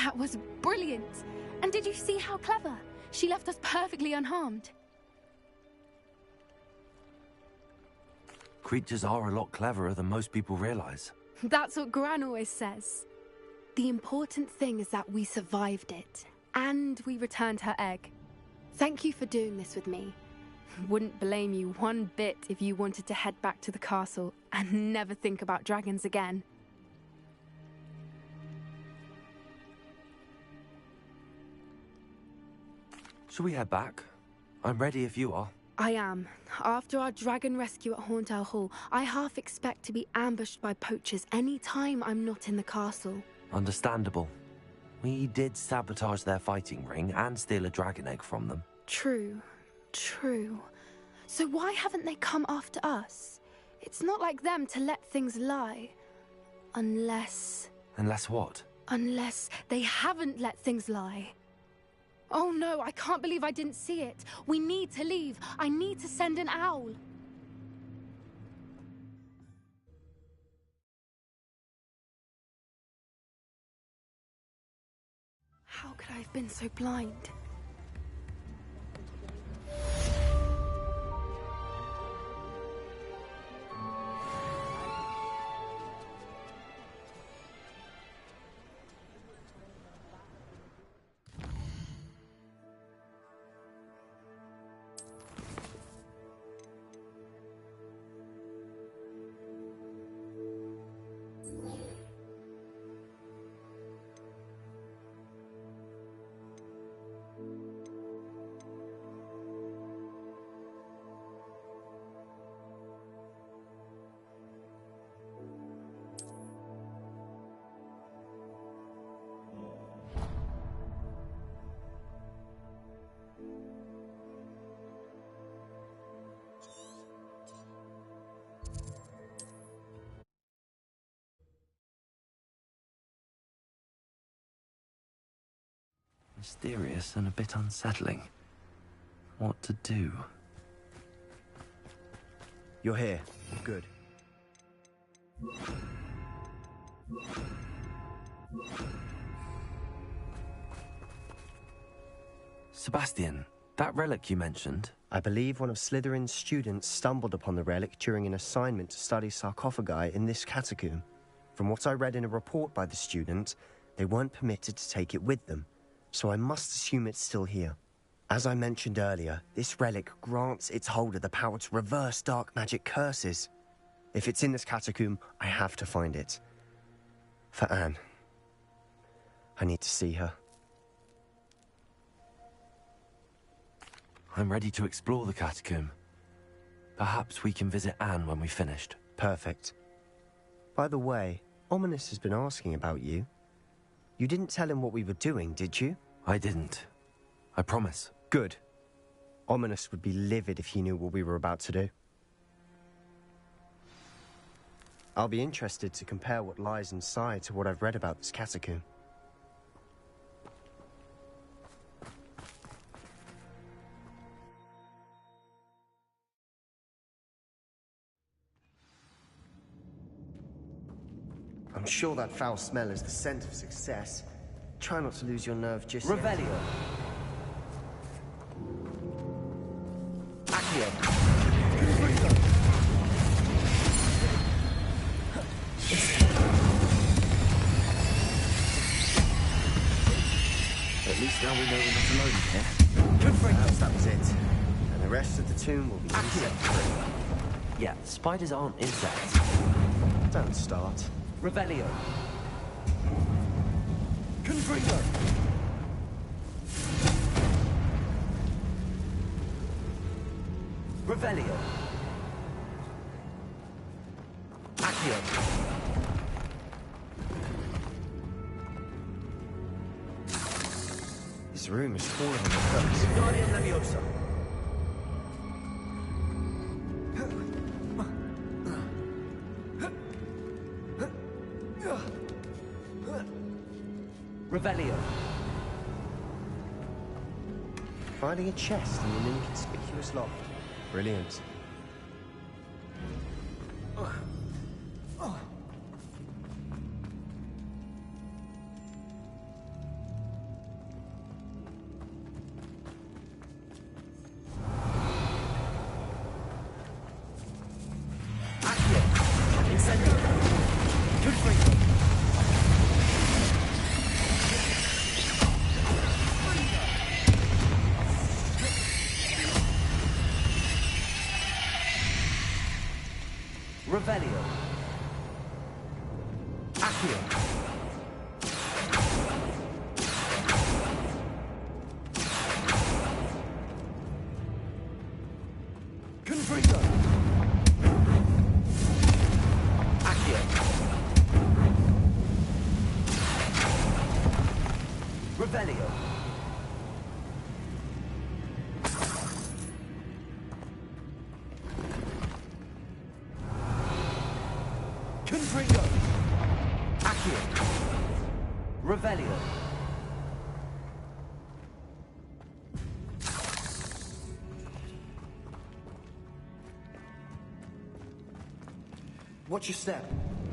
That was brilliant! And did you see how clever? She left us perfectly unharmed. Creatures are a lot cleverer than most people realize. That's what Gran always says. The important thing is that we survived it, and we returned her egg. Thank you for doing this with me. Wouldn't blame you one bit if you wanted to head back to the castle and never think about dragons again. Shall we head back? I'm ready if you are. I am. After our dragon rescue at Hauntel Hall, I half expect to be ambushed by poachers any time I'm not in the castle. Understandable. We did sabotage their fighting ring and steal a dragon egg from them. True. True. So why haven't they come after us? It's not like them to let things lie. Unless... Unless what? Unless they haven't let things lie. Oh no, I can't believe I didn't see it. We need to leave. I need to send an owl. How could I have been so blind? Mysterious and a bit unsettling. What to do? You're here. Good. Sebastian, that relic you mentioned... I believe one of Slytherin's students stumbled upon the relic during an assignment to study sarcophagi in this catacomb. From what I read in a report by the student, they weren't permitted to take it with them, so I must assume it's still here. As I mentioned earlier, this relic grants its holder the power to reverse dark magic curses. If it's in this catacomb, I have to find it. For Anne. I need to see her. I'm ready to explore the catacomb. Perhaps we can visit Anne when we've finished. Perfect. By the way, Ominous has been asking about you. You didn't tell him what we were doing, did you? I didn't. I promise. Good. Ominous would be livid if he knew what we were about to do. I'll be interested to compare what lies inside to what I've read about this catacomb. sure that foul smell is the scent of success. Try not to lose your nerve just yet. Revelio. Accio. At least now we know we're not alone here. Perhaps that was it. And the rest of the tomb will be insect-free. Yeah, spiders aren't insects. Don't start. Revelio. Confringo. Revelio. Accio. This room is full of effects. Guardian Leviosa. Revelio. Finding a chest in an inconspicuous loft. Brilliant. Revelio. Accio. Confringo. Accio. Revelio. Confringo. Accio. Revelio. Watch your step.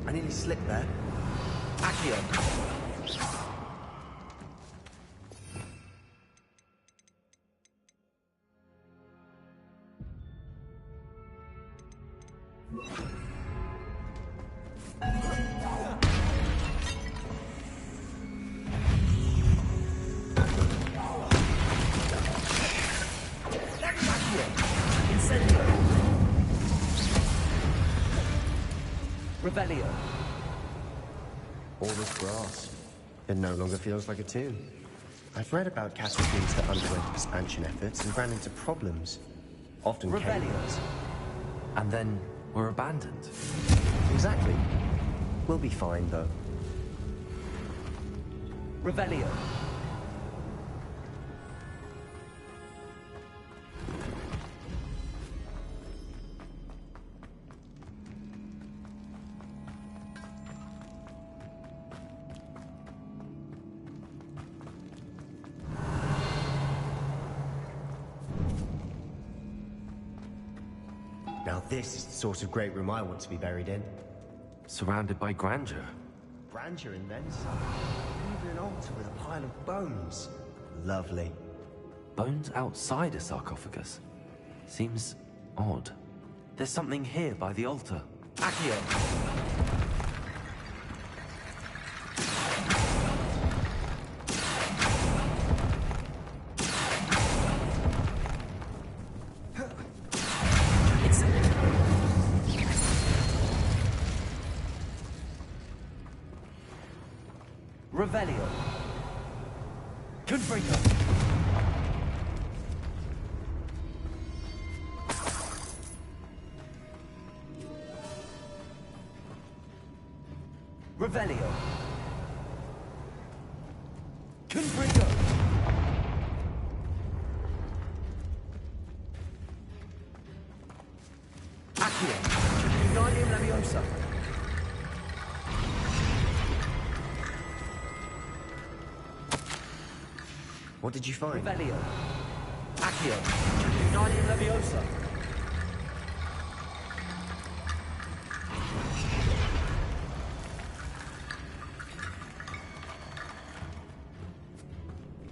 I nearly slipped there. Accio. Revelio. All this grass. It no longer feels like a tomb. I've read about catacombs that underwent expansion efforts and ran into problems. Often Revelio. chaos. And then were abandoned. Exactly. We'll be fine, though. Revelio. Now this is the sort of great room I want to be buried in. Surrounded by grandeur. Grandeur and then some. Even an altar with a pile of bones. Lovely. Bones outside a sarcophagus. Seems odd. There's something here by the altar. Accio. Revelio. Confringo. Revelio. Confringo. Accio. Guardian Leviosa. What did you find? Revelio. Accio. Guardian Leviosa.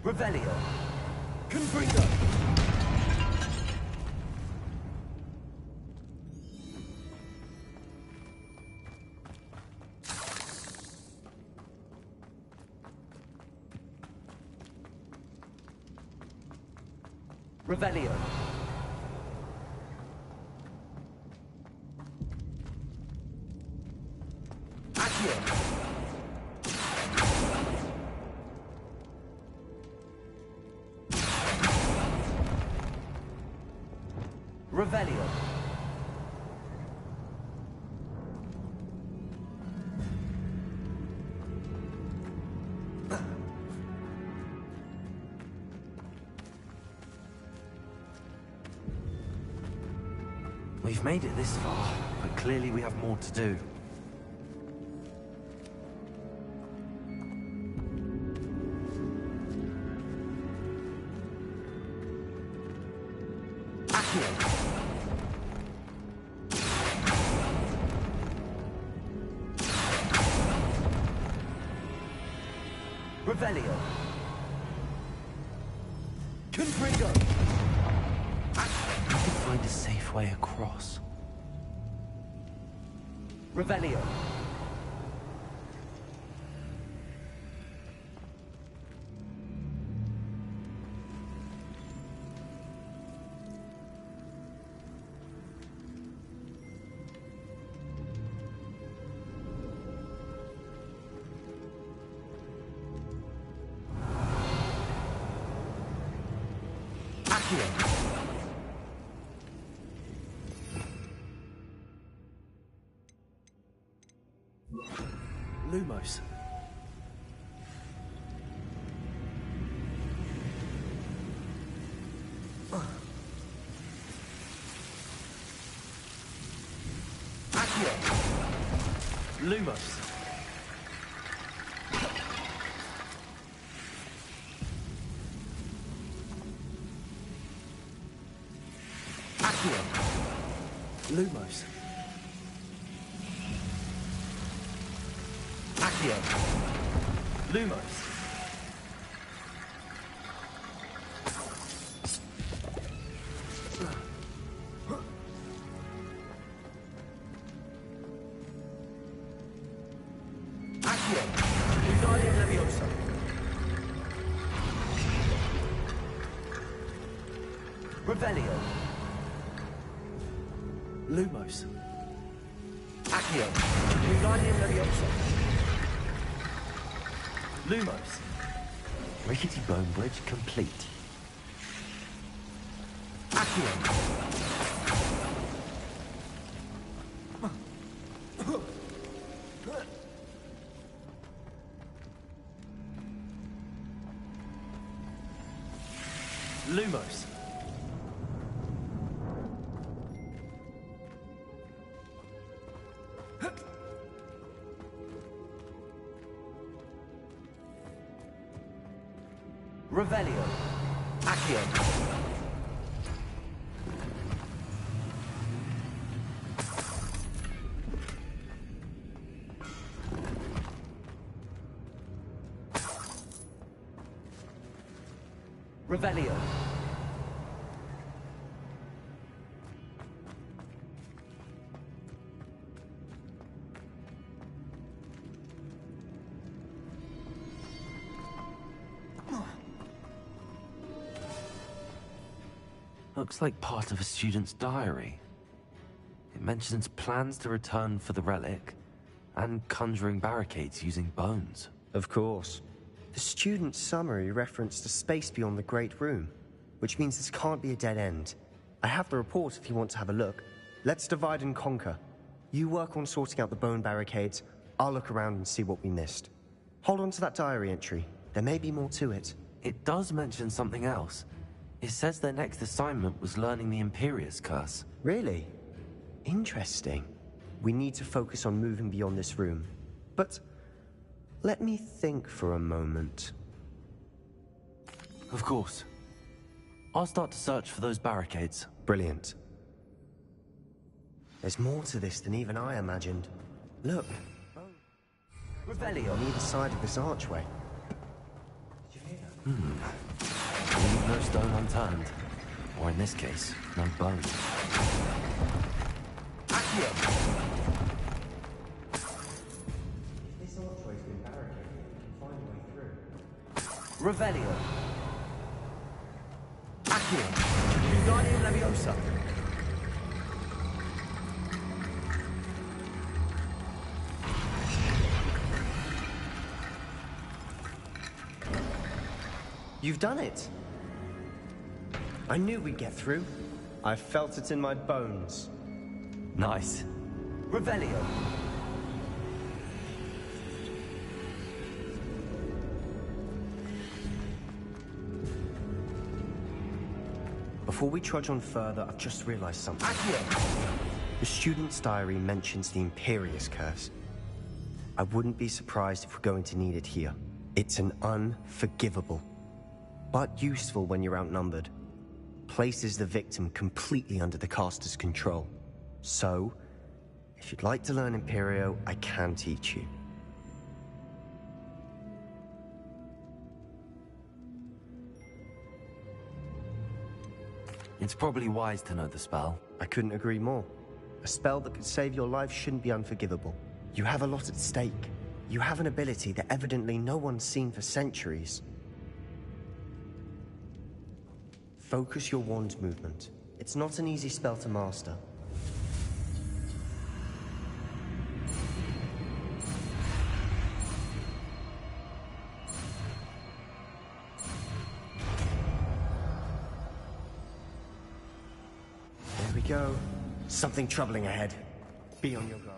Revelio. Confringo. Revelio. Accio. Revelio. We've made it this far, but clearly we have more to do. Accio. Revelio. Confringo. We can find a safe way across. Revelio. Accio. Lumos. Accio. Lumos. Accio. Lumos. Accio. Lumos. Accio. Wingardium Leviosa. Revelio. Lumos. Accio. Wingardium Leviosa. Lumos. Rickety bone bridge complete. Accio. Lumos. Revelio. Accio. Revelio. Looks like part of a student's diary. It mentions plans to return for the relic and conjuring barricades using bones. Of course. The student's summary referenced a space beyond the Great Room, which means this can't be a dead end. I have the report if you want to have a look. Let's divide and conquer. You work on sorting out the bone barricades. I'll look around and see what we missed. Hold on to that diary entry. There may be more to it. It does mention something else. It says their next assignment was learning the Imperius Curse. Really? Interesting. We need to focus on moving beyond this room. But let me think for a moment. Of course. I'll start to search for those barricades. Brilliant. There's more to this than even I imagined. Look. Revelio. On either side of this archway. Did you hear that? Leave no stone unturned. Or in this case, no bone. Accio! This archway's been barricaded. We can find a way through. Revelio! Accio! Wingardium Leviosa! You've done it! I knew we'd get through. I felt it in my bones. Nice. Revelio! Before we trudge on further, I've just realized something. Accio! The student's diary mentions the Imperious Curse. I wouldn't be surprised if we're going to need it here. It's an unforgivable, but useful when you're outnumbered. Places the victim completely under the caster's control. So, if you'd like to learn Imperio, I can teach you. It's probably wise to know the spell. I couldn't agree more. A spell that could save your life shouldn't be unforgivable. You have a lot at stake. You have an ability that evidently no one's seen for centuries. Focus your wand movement. It's not an easy spell to master. There we go. Something troubling ahead. Be on your guard.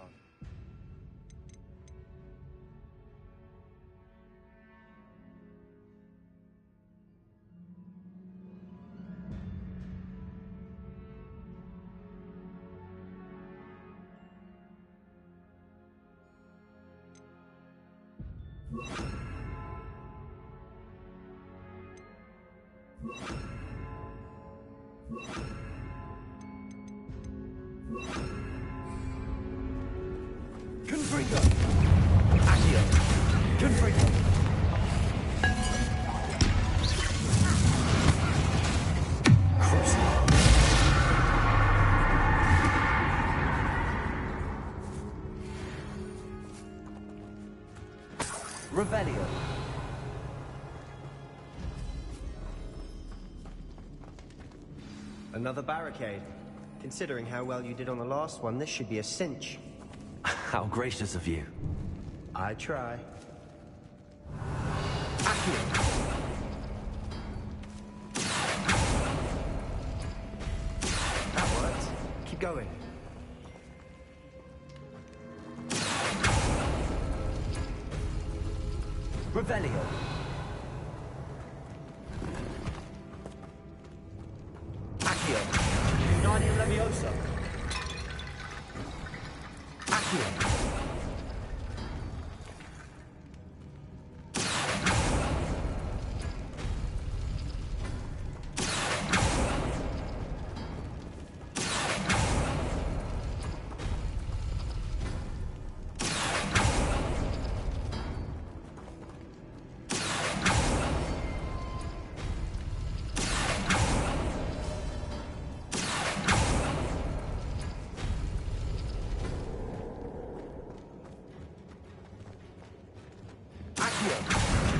Confringo! Accio! Confringo! Crucible! Revelio! Another barricade. Considering how well you did on the last one, this should be a cinch. How gracious of you. I try. Accio! That worked. Keep going. Revelio! Accio! Wingardium Leviosa! Accio!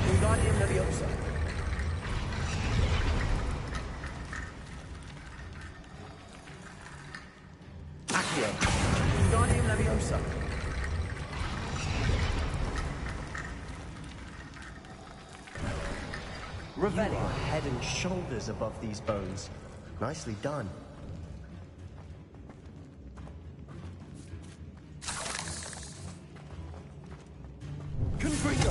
Wingardium Leviosa! Accio! Wingardium Leviosa! Revelio! You are head and shoulders above these bones. Nicely done. Confringo!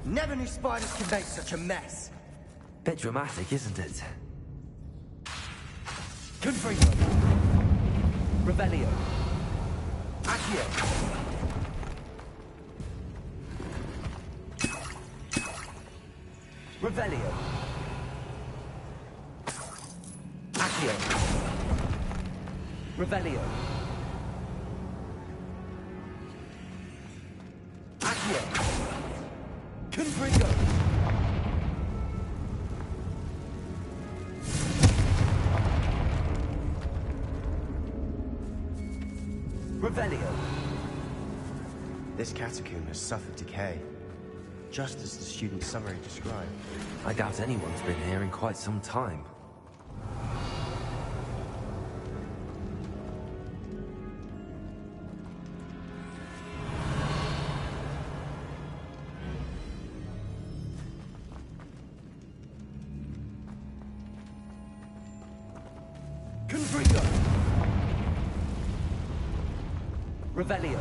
Never knew spiders could make such a mess. Bit dramatic, isn't it? Confringo. Revelio. Accio. Revelio. Accio. Revelio. Accio. Confringo. Revelio. This catacomb has suffered decay, just as the student summary described. I doubt anyone's been here in quite some time. Confringo. Revelio.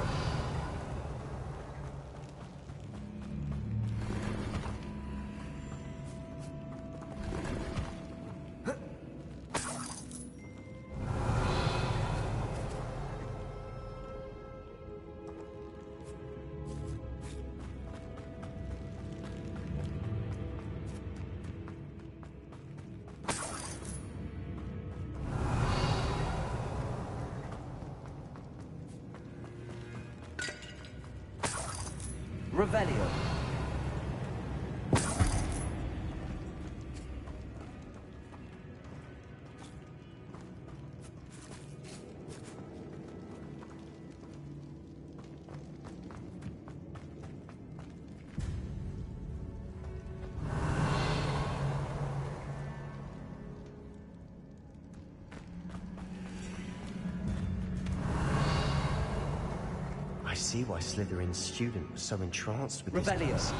Revelio. I see why Slytherin's student was so entranced with this Revelio. place.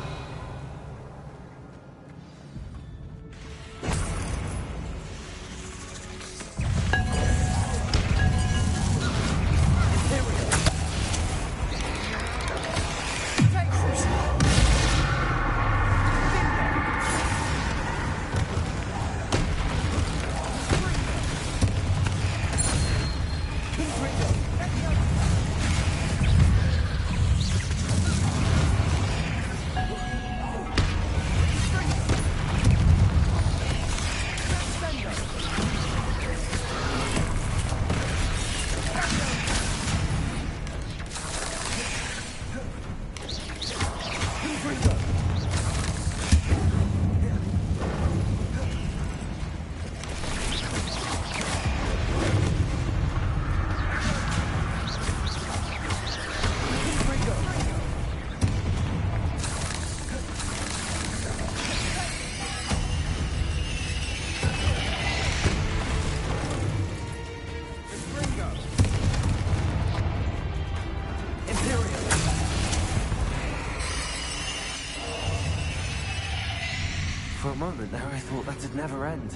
For a moment there, I thought that'd never end.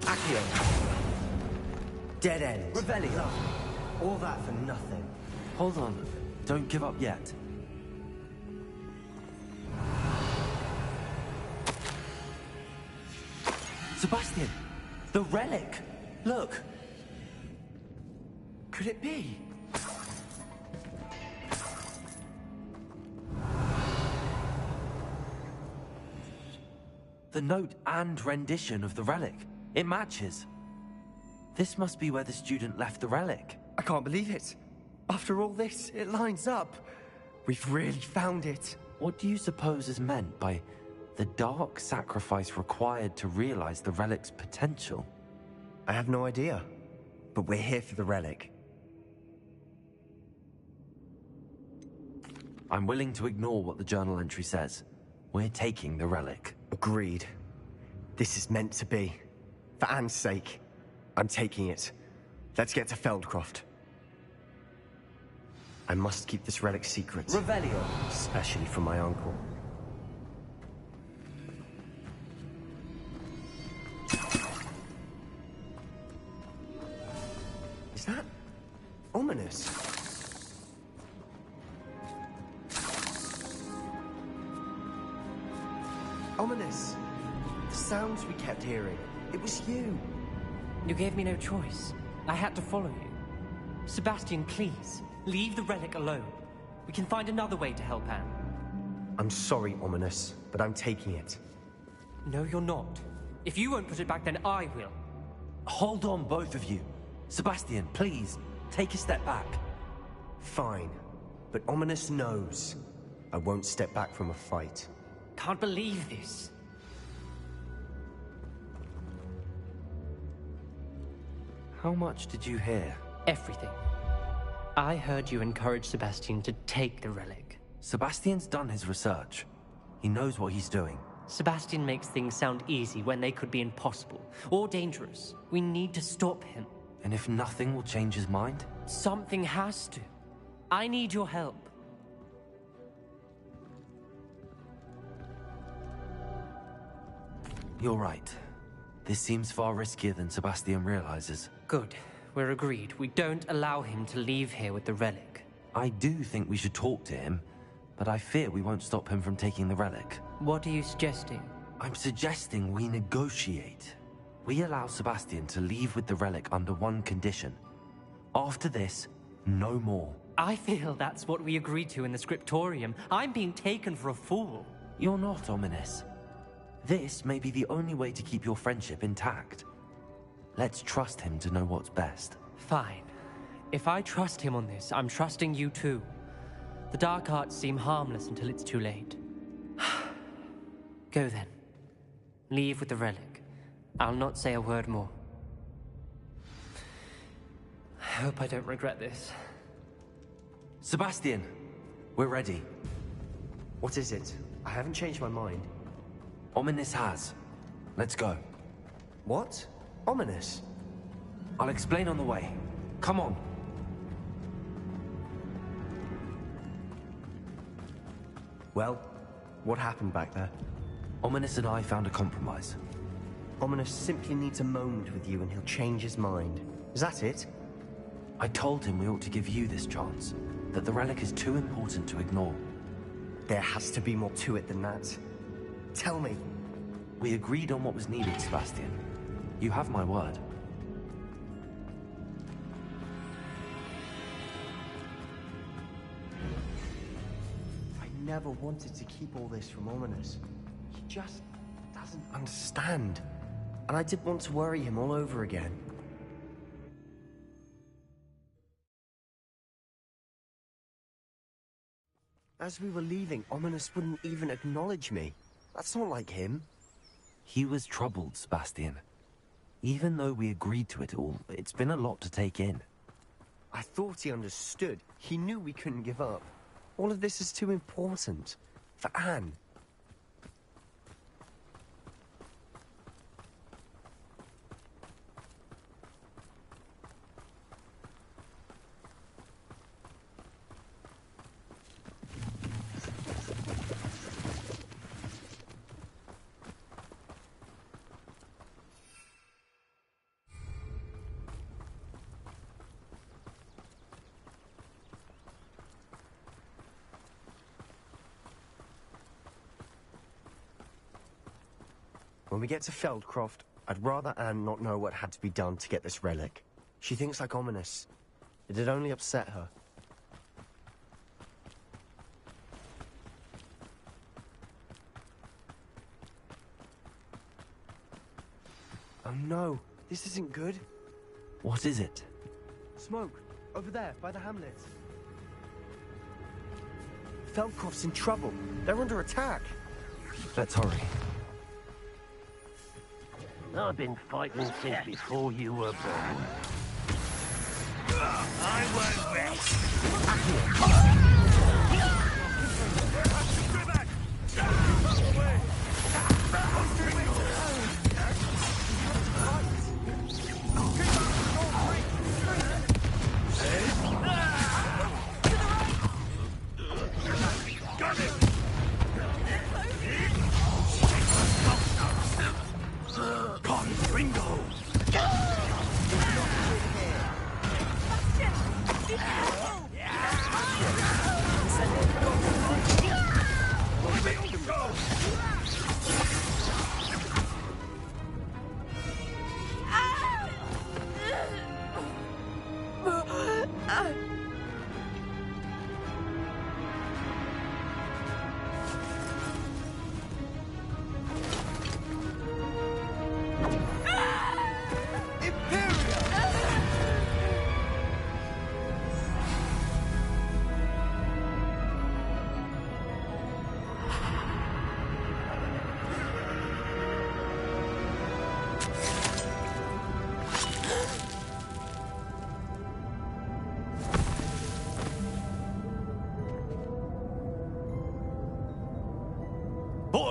Accio. Dead end. Revelio. All that for nothing. Hold on. Don't give up yet. Sebastian! The relic! Look! Could it be? The note and rendition of the relic. It matches. This must be where the student left the relic. I can't believe it. After all this, it lines up. We've really found it. What do you suppose is meant by the dark sacrifice required to realize the relic's potential? I have no idea, but we're here for the relic. I'm willing to ignore what the journal entry says. We're taking the relic. Agreed. This is meant to be. For Anne's sake, I'm taking it. Let's get to Feldcroft. I must keep this relic secret. Revelio. Especially from my uncle. Is that ominous? Ominous. The sounds we kept hearing. It was you. You gave me no choice. I had to follow you. Sebastian, please, leave the relic alone. We can find another way to help Anne. I'm sorry, Ominous, but I'm taking it. No, you're not. If you won't put it back, then I will. Hold on, both of you. Sebastian, please, take a step back. Fine, but Ominous knows I won't step back from a fight. Can't believe this. How much did you hear? Everything. I heard you encourage Sebastian to take the relic. Sebastian's done his research. He knows what he's doing. Sebastian makes things sound easy when they could be impossible or dangerous. We need to stop him. And if nothing will change his mind? Something has to. I need your help. You're right. This seems far riskier than Sebastian realizes. Good. We're agreed. We don't allow him to leave here with the relic. I do think we should talk to him, but I fear we won't stop him from taking the relic. What are you suggesting? I'm suggesting we negotiate. We allow Sebastian to leave with the relic under one condition. After this, no more. I feel that's what we agreed to in the scriptorium. I'm being taken for a fool. You're not, Ominous. This may be the only way to keep your friendship intact. Let's trust him to know what's best. Fine. If I trust him on this, I'm trusting you too. The dark arts seem harmless until it's too late. Go then. Leave with the relic. I'll not say a word more. I hope I don't regret this. Sebastian, we're ready. What is it? I haven't changed my mind. Ominous has. Let's go. What? Ominous? I'll explain on the way. Come on. Well, what happened back there? Ominous and I found a compromise. Ominous simply needs a moment with you and he'll change his mind. Is that it? I told him we ought to give you this chance, that the relic is too important to ignore. There has to be more to it than that. Tell me. We agreed on what was needed, Sebastian. You have my word. I never wanted to keep all this from Ominous. He just doesn't understand. And I didn't want to worry him all over again. As we were leaving, Ominous wouldn't even acknowledge me. That's not like him. He was troubled, Sebastian. Even though we agreed to it all, it's been a lot to take in. I thought he understood. He knew we couldn't give up. All of this is too important. For Anne. When we get to Feldcroft, I'd rather Anne not know what had to be done to get this relic. She thinks like Ominous. It'd only upset her. Oh no, this isn't good. What is it? Smoke, over there, by the hamlet. Feldcroft's in trouble. They're under attack. Let's hurry. I've been fighting since before you were born. I won't rest.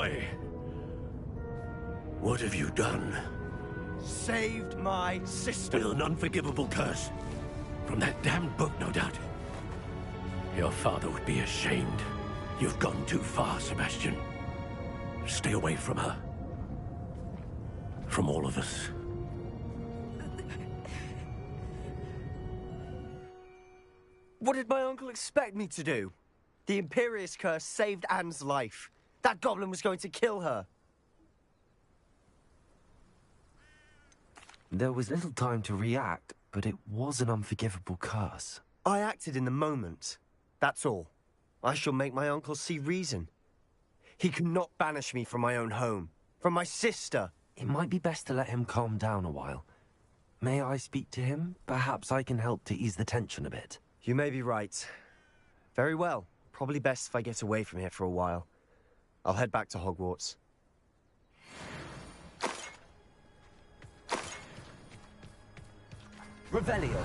boy! What have you done? Saved my sister. With an unforgivable curse. From that damned book, no doubt. Your father would be ashamed. You've gone too far, Sebastian. Stay away from her. From all of us. What did my uncle expect me to do? The Imperious curse saved Anne's life. That goblin was going to kill her. There was little time to react, but it was an unforgivable curse. I acted in the moment. That's all. I shall make my uncle see reason. He cannot banish me from my own home. From my sister. It might be best to let him calm down a while. May I speak to him? Perhaps I can help to ease the tension a bit. You may be right. Very well. Probably best if I get away from here for a while. I'll head back to Hogwarts. Revelio.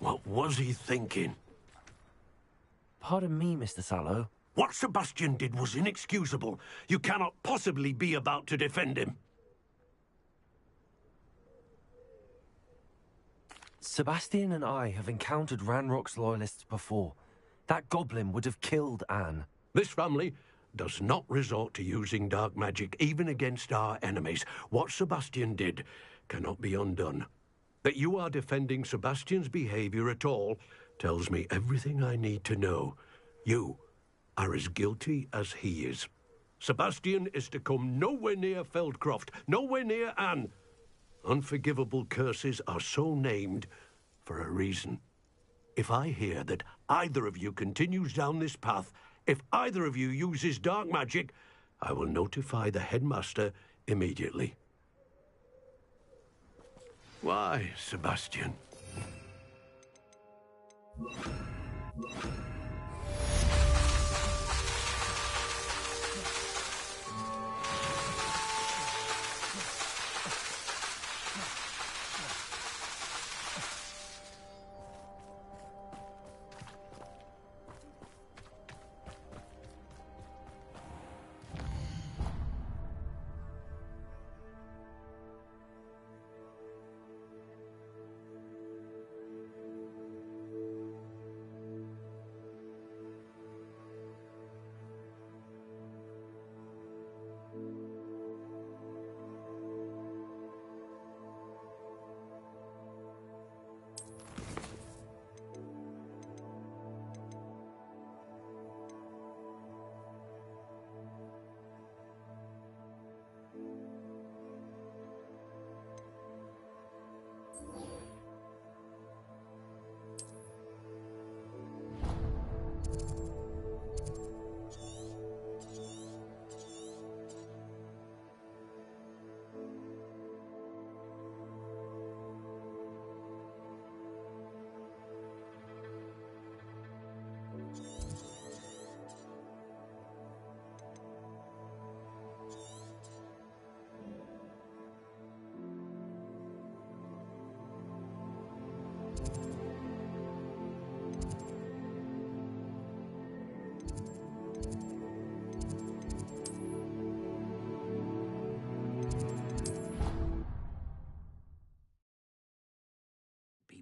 What was he thinking? Pardon me, Mr. Sallow. What Sebastian did was inexcusable. You cannot possibly be about to defend him. Sebastian and I have encountered Ranrock's loyalists before. That goblin would have killed Anne. This family does not resort to using dark magic, even against our enemies. What Sebastian did cannot be undone. That you are defending Sebastian's behavior at all tells me everything I need to know. You are as guilty as he is. Sebastian is to come nowhere near Feldcroft, nowhere near Anne. Unforgivable curses are so named for a reason. If I hear that either of you continues down this path, if either of you uses dark magic, I will notify the headmaster immediately. Why, Sebastian?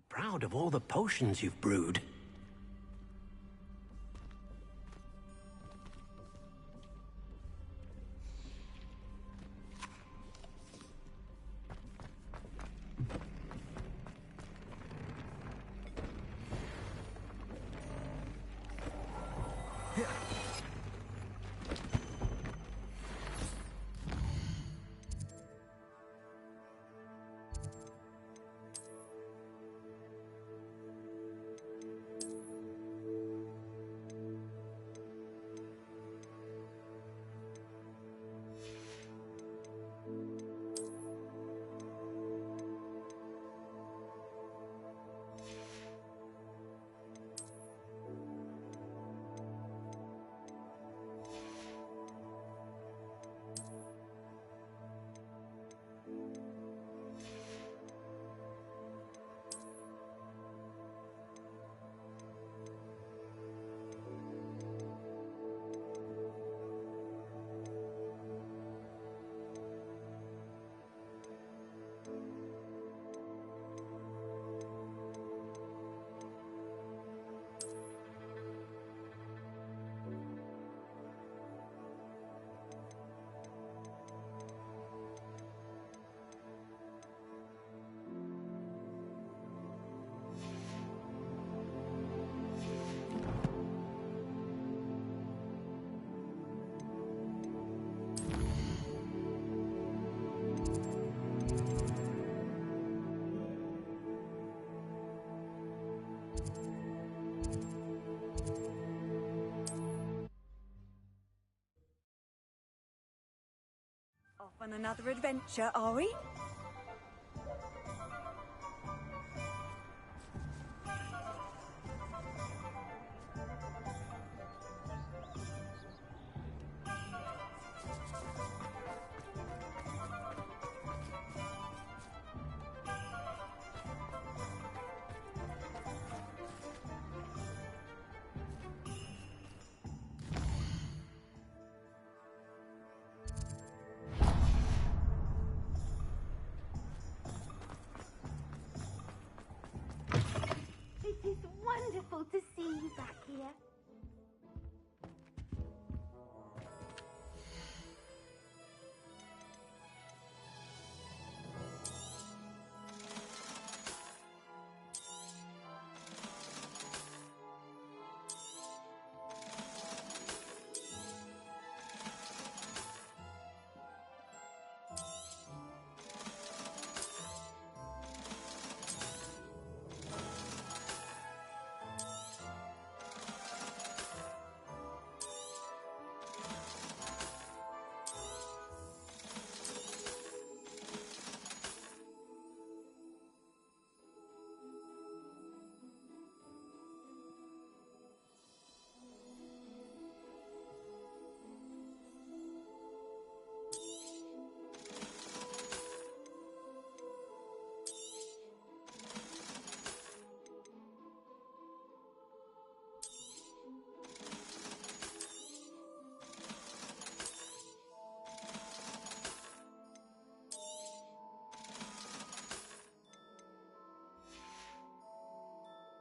Proud of all the potions you've brewed. On another adventure, are we? It is wonderful to see you back here.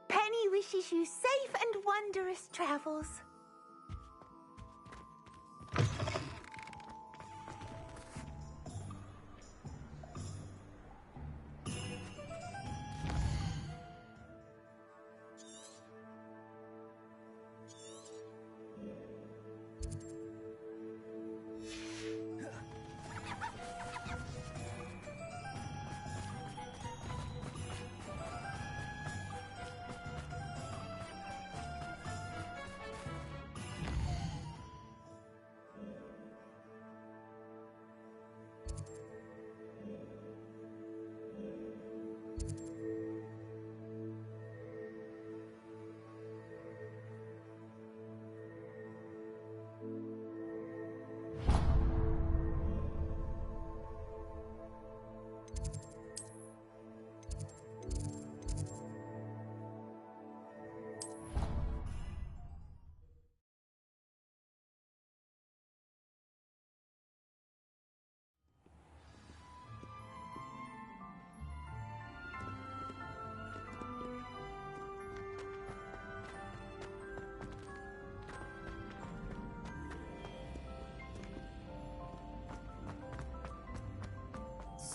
Penny wishes you safe and wondrous travels.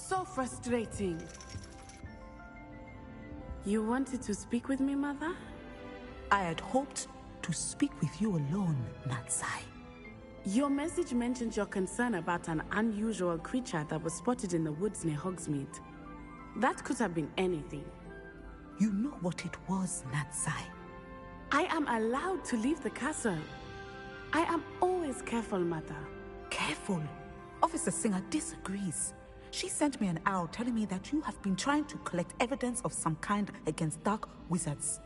So frustrating. You wanted to speak with me, Mother? I had hoped to speak with you alone, Natsai. Your message mentioned your concern about an unusual creature that was spotted in the woods near Hogsmeade. That could have been anything. You know what it was, Natsai. I am allowed to leave the castle. I am always careful, Mother. Careful? Officer Singer disagrees. She sent me an owl telling me that you have been trying to collect evidence of some kind against dark wizards.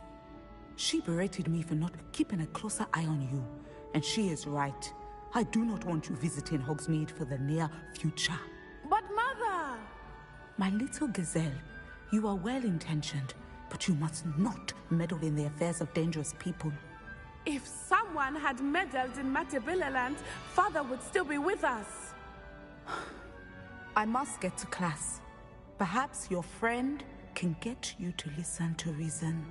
She berated me for not keeping a closer eye on you, and she is right. I do not want you visiting Hogsmeade for the near future. But Mother! My little gazelle, you are well-intentioned, but you must not meddle in the affairs of dangerous people. If someone had meddled in Matabeleland, Father would still be with us. I must get to class. Perhaps your friend can get you to listen to reason.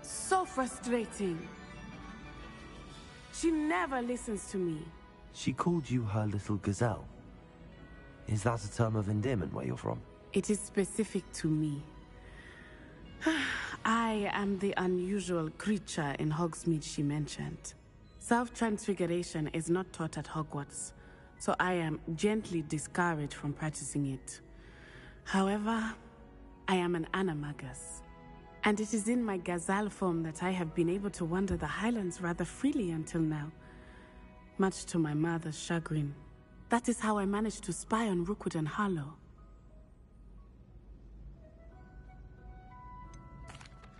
So frustrating. She never listens to me. She called you her little gazelle. Is that a term of endearment where you're from? It is specific to me. I am the unusual creature in Hogsmeade she mentioned. Self-transfiguration is not taught at Hogwarts, so I am gently discouraged from practicing it. However, I am an animagus, and it is in my gazelle form that I have been able to wander the Highlands rather freely until now, much to my mother's chagrin. That is how I managed to spy on Rookwood and Harlow.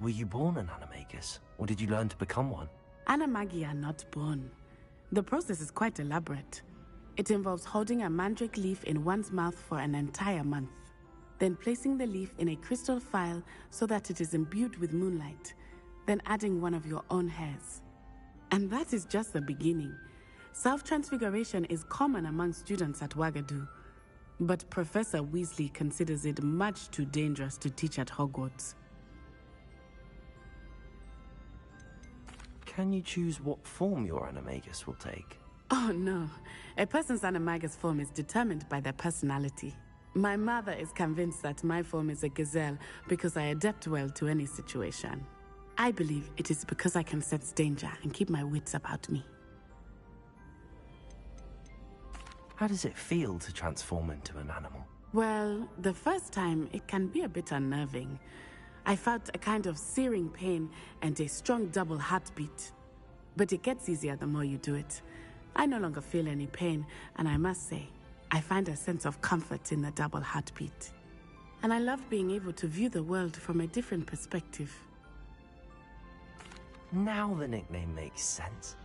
Were you born an animagus, or did you learn to become one? Animagi are not born. The process is quite elaborate. It involves holding a mandrake leaf in one's mouth for an entire month, then placing the leaf in a crystal phial so that it is imbued with moonlight, then adding one of your own hairs. And that is just the beginning. Self-transfiguration is common among students at Wagadu, but Professor Weasley considers it much too dangerous to teach at Hogwarts. Can you choose what form your animagus will take? Oh no, a person's animagus form is determined by their personality. My mother is convinced that my form is a gazelle because I adapt well to any situation. I believe it is because I can sense danger and keep my wits about me. How does it feel to transform into an animal? Well, the first time it can be a bit unnerving. I felt a kind of searing pain and a strong double heartbeat. But it gets easier the more you do it. I no longer feel any pain, and I must say, I find a sense of comfort in the double heartbeat. And I love being able to view the world from a different perspective. Now the nickname makes sense.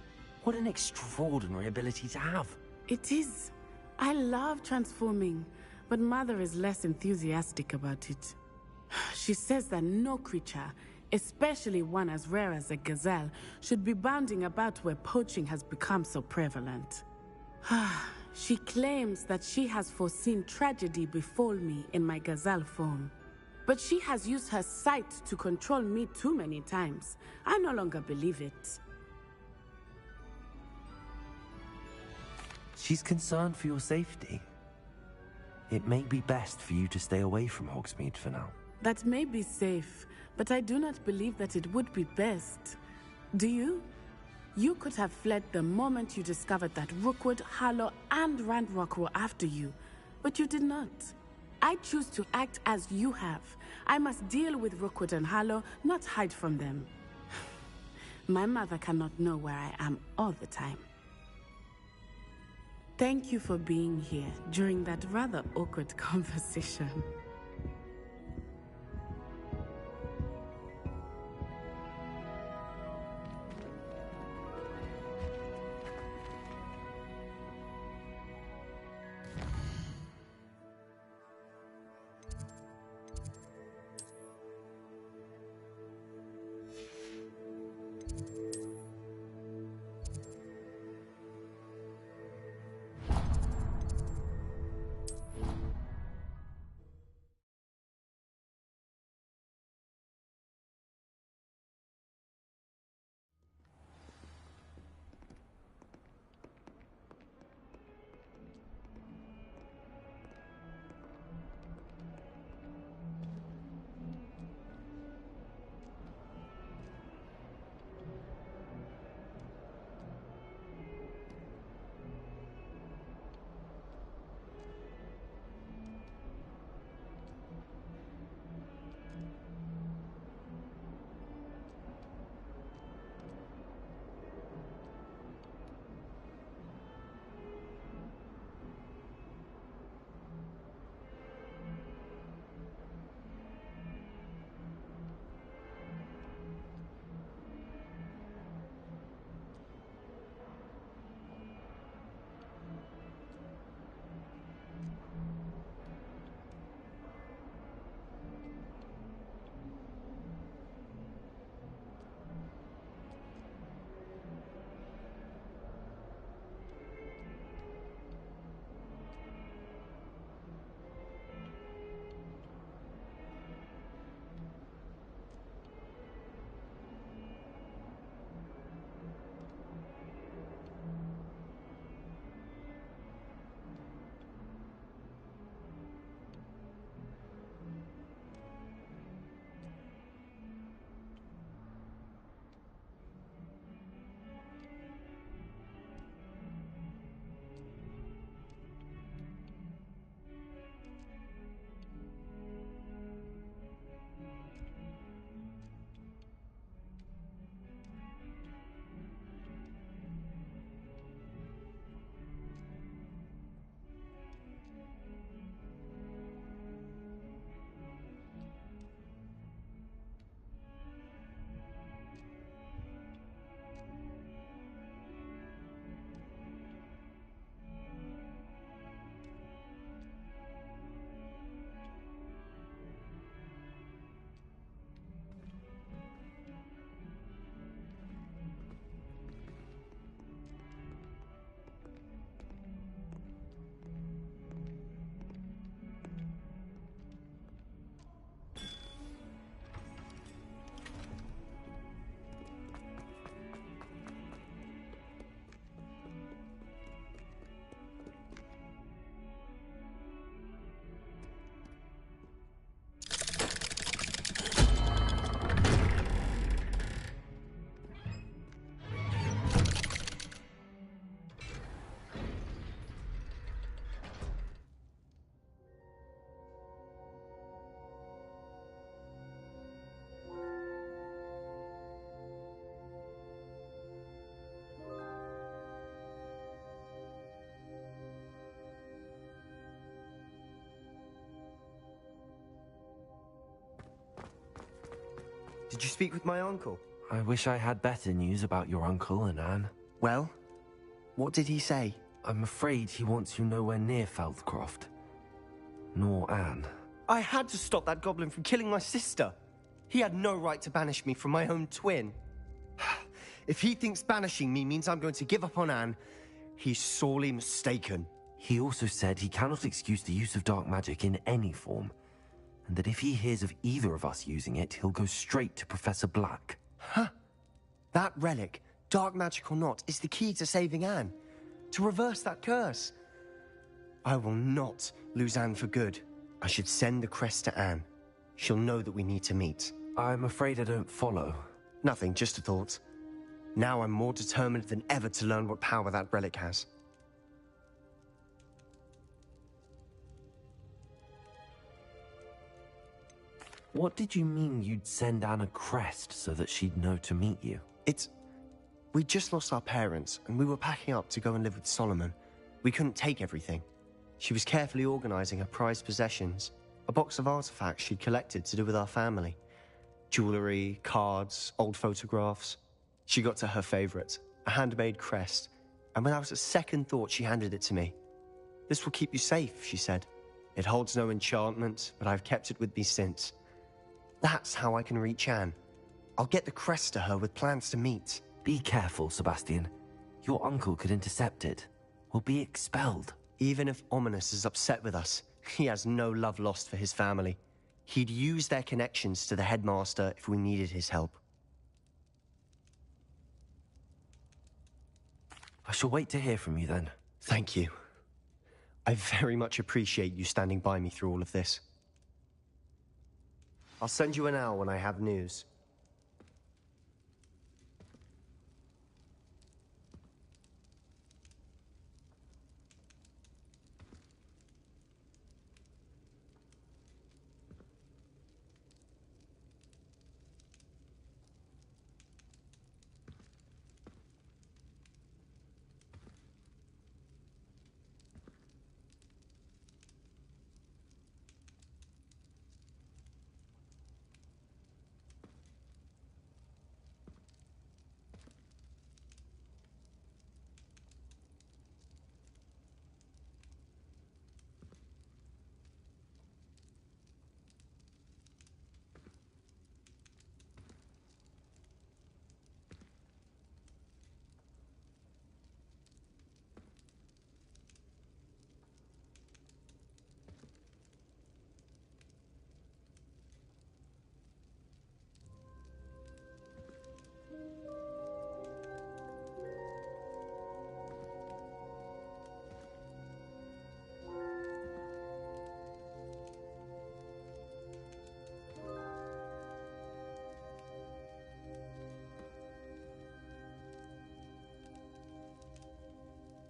What an extraordinary ability to have. It is. I love transforming, but Mother is less enthusiastic about it. She says that no creature, especially one as rare as a gazelle, should be bounding about where poaching has become so prevalent. She claims that she has foreseen tragedy befall me in my gazelle form. But she has used her sight to control me too many times. I no longer believe it. She's concerned for your safety. It may be best for you to stay away from Hogsmeade for now. That may be safe, but I do not believe that it would be best. Do you? You could have fled the moment you discovered that Rookwood, Harlow, and Ranrock were after you, but you did not. I choose to act as you have. I must deal with Rookwood and Harlow, not hide from them. My mother cannot know where I am all the time. Thank you for being here during that rather awkward conversation. Did you speak with my uncle? I wish I had better news about your uncle and Anne. Well, what did he say? I'm afraid he wants you nowhere near Feldcroft. Nor Anne. I had to stop that goblin from killing my sister. He had no right to banish me from my own twin. If he thinks banishing me means I'm going to give up on Anne, he's sorely mistaken. He also said he cannot excuse the use of dark magic in any form, and that if he hears of either of us using it, he'll go straight to Professor Black. Huh. That relic, dark magic or not, is the key to saving Anne. To reverse that curse. I will not lose Anne for good. I should send the crest to Anne. She'll know that we need to meet. I'm afraid I don't follow. Nothing, just a thought. Now I'm more determined than ever to learn what power that relic has. What did you mean you'd send Anne a crest so that she'd know to meet you? We just lost our parents, and we were packing up to go and live with Solomon. We couldn't take everything. She was carefully organizing her prized possessions, a box of artifacts she'd collected to do with our family. Jewelry, cards, old photographs. She got to her favorite, a handmade crest, and without a second thought, she handed it to me. "This will keep you safe," she said. "It holds no enchantment, but I've kept it with me since. That's how I can reach Anne. I'll get the crest to her with plans to meet." Be careful, Sebastian. Your uncle could intercept it. We'll be expelled. Even if Ominous is upset with us, he has no love lost for his family. He'd use their connections to the headmaster if we needed his help. I shall wait to hear from you then. Thank you. I very much appreciate you standing by me through all of this. I'll send you an owl when I have news.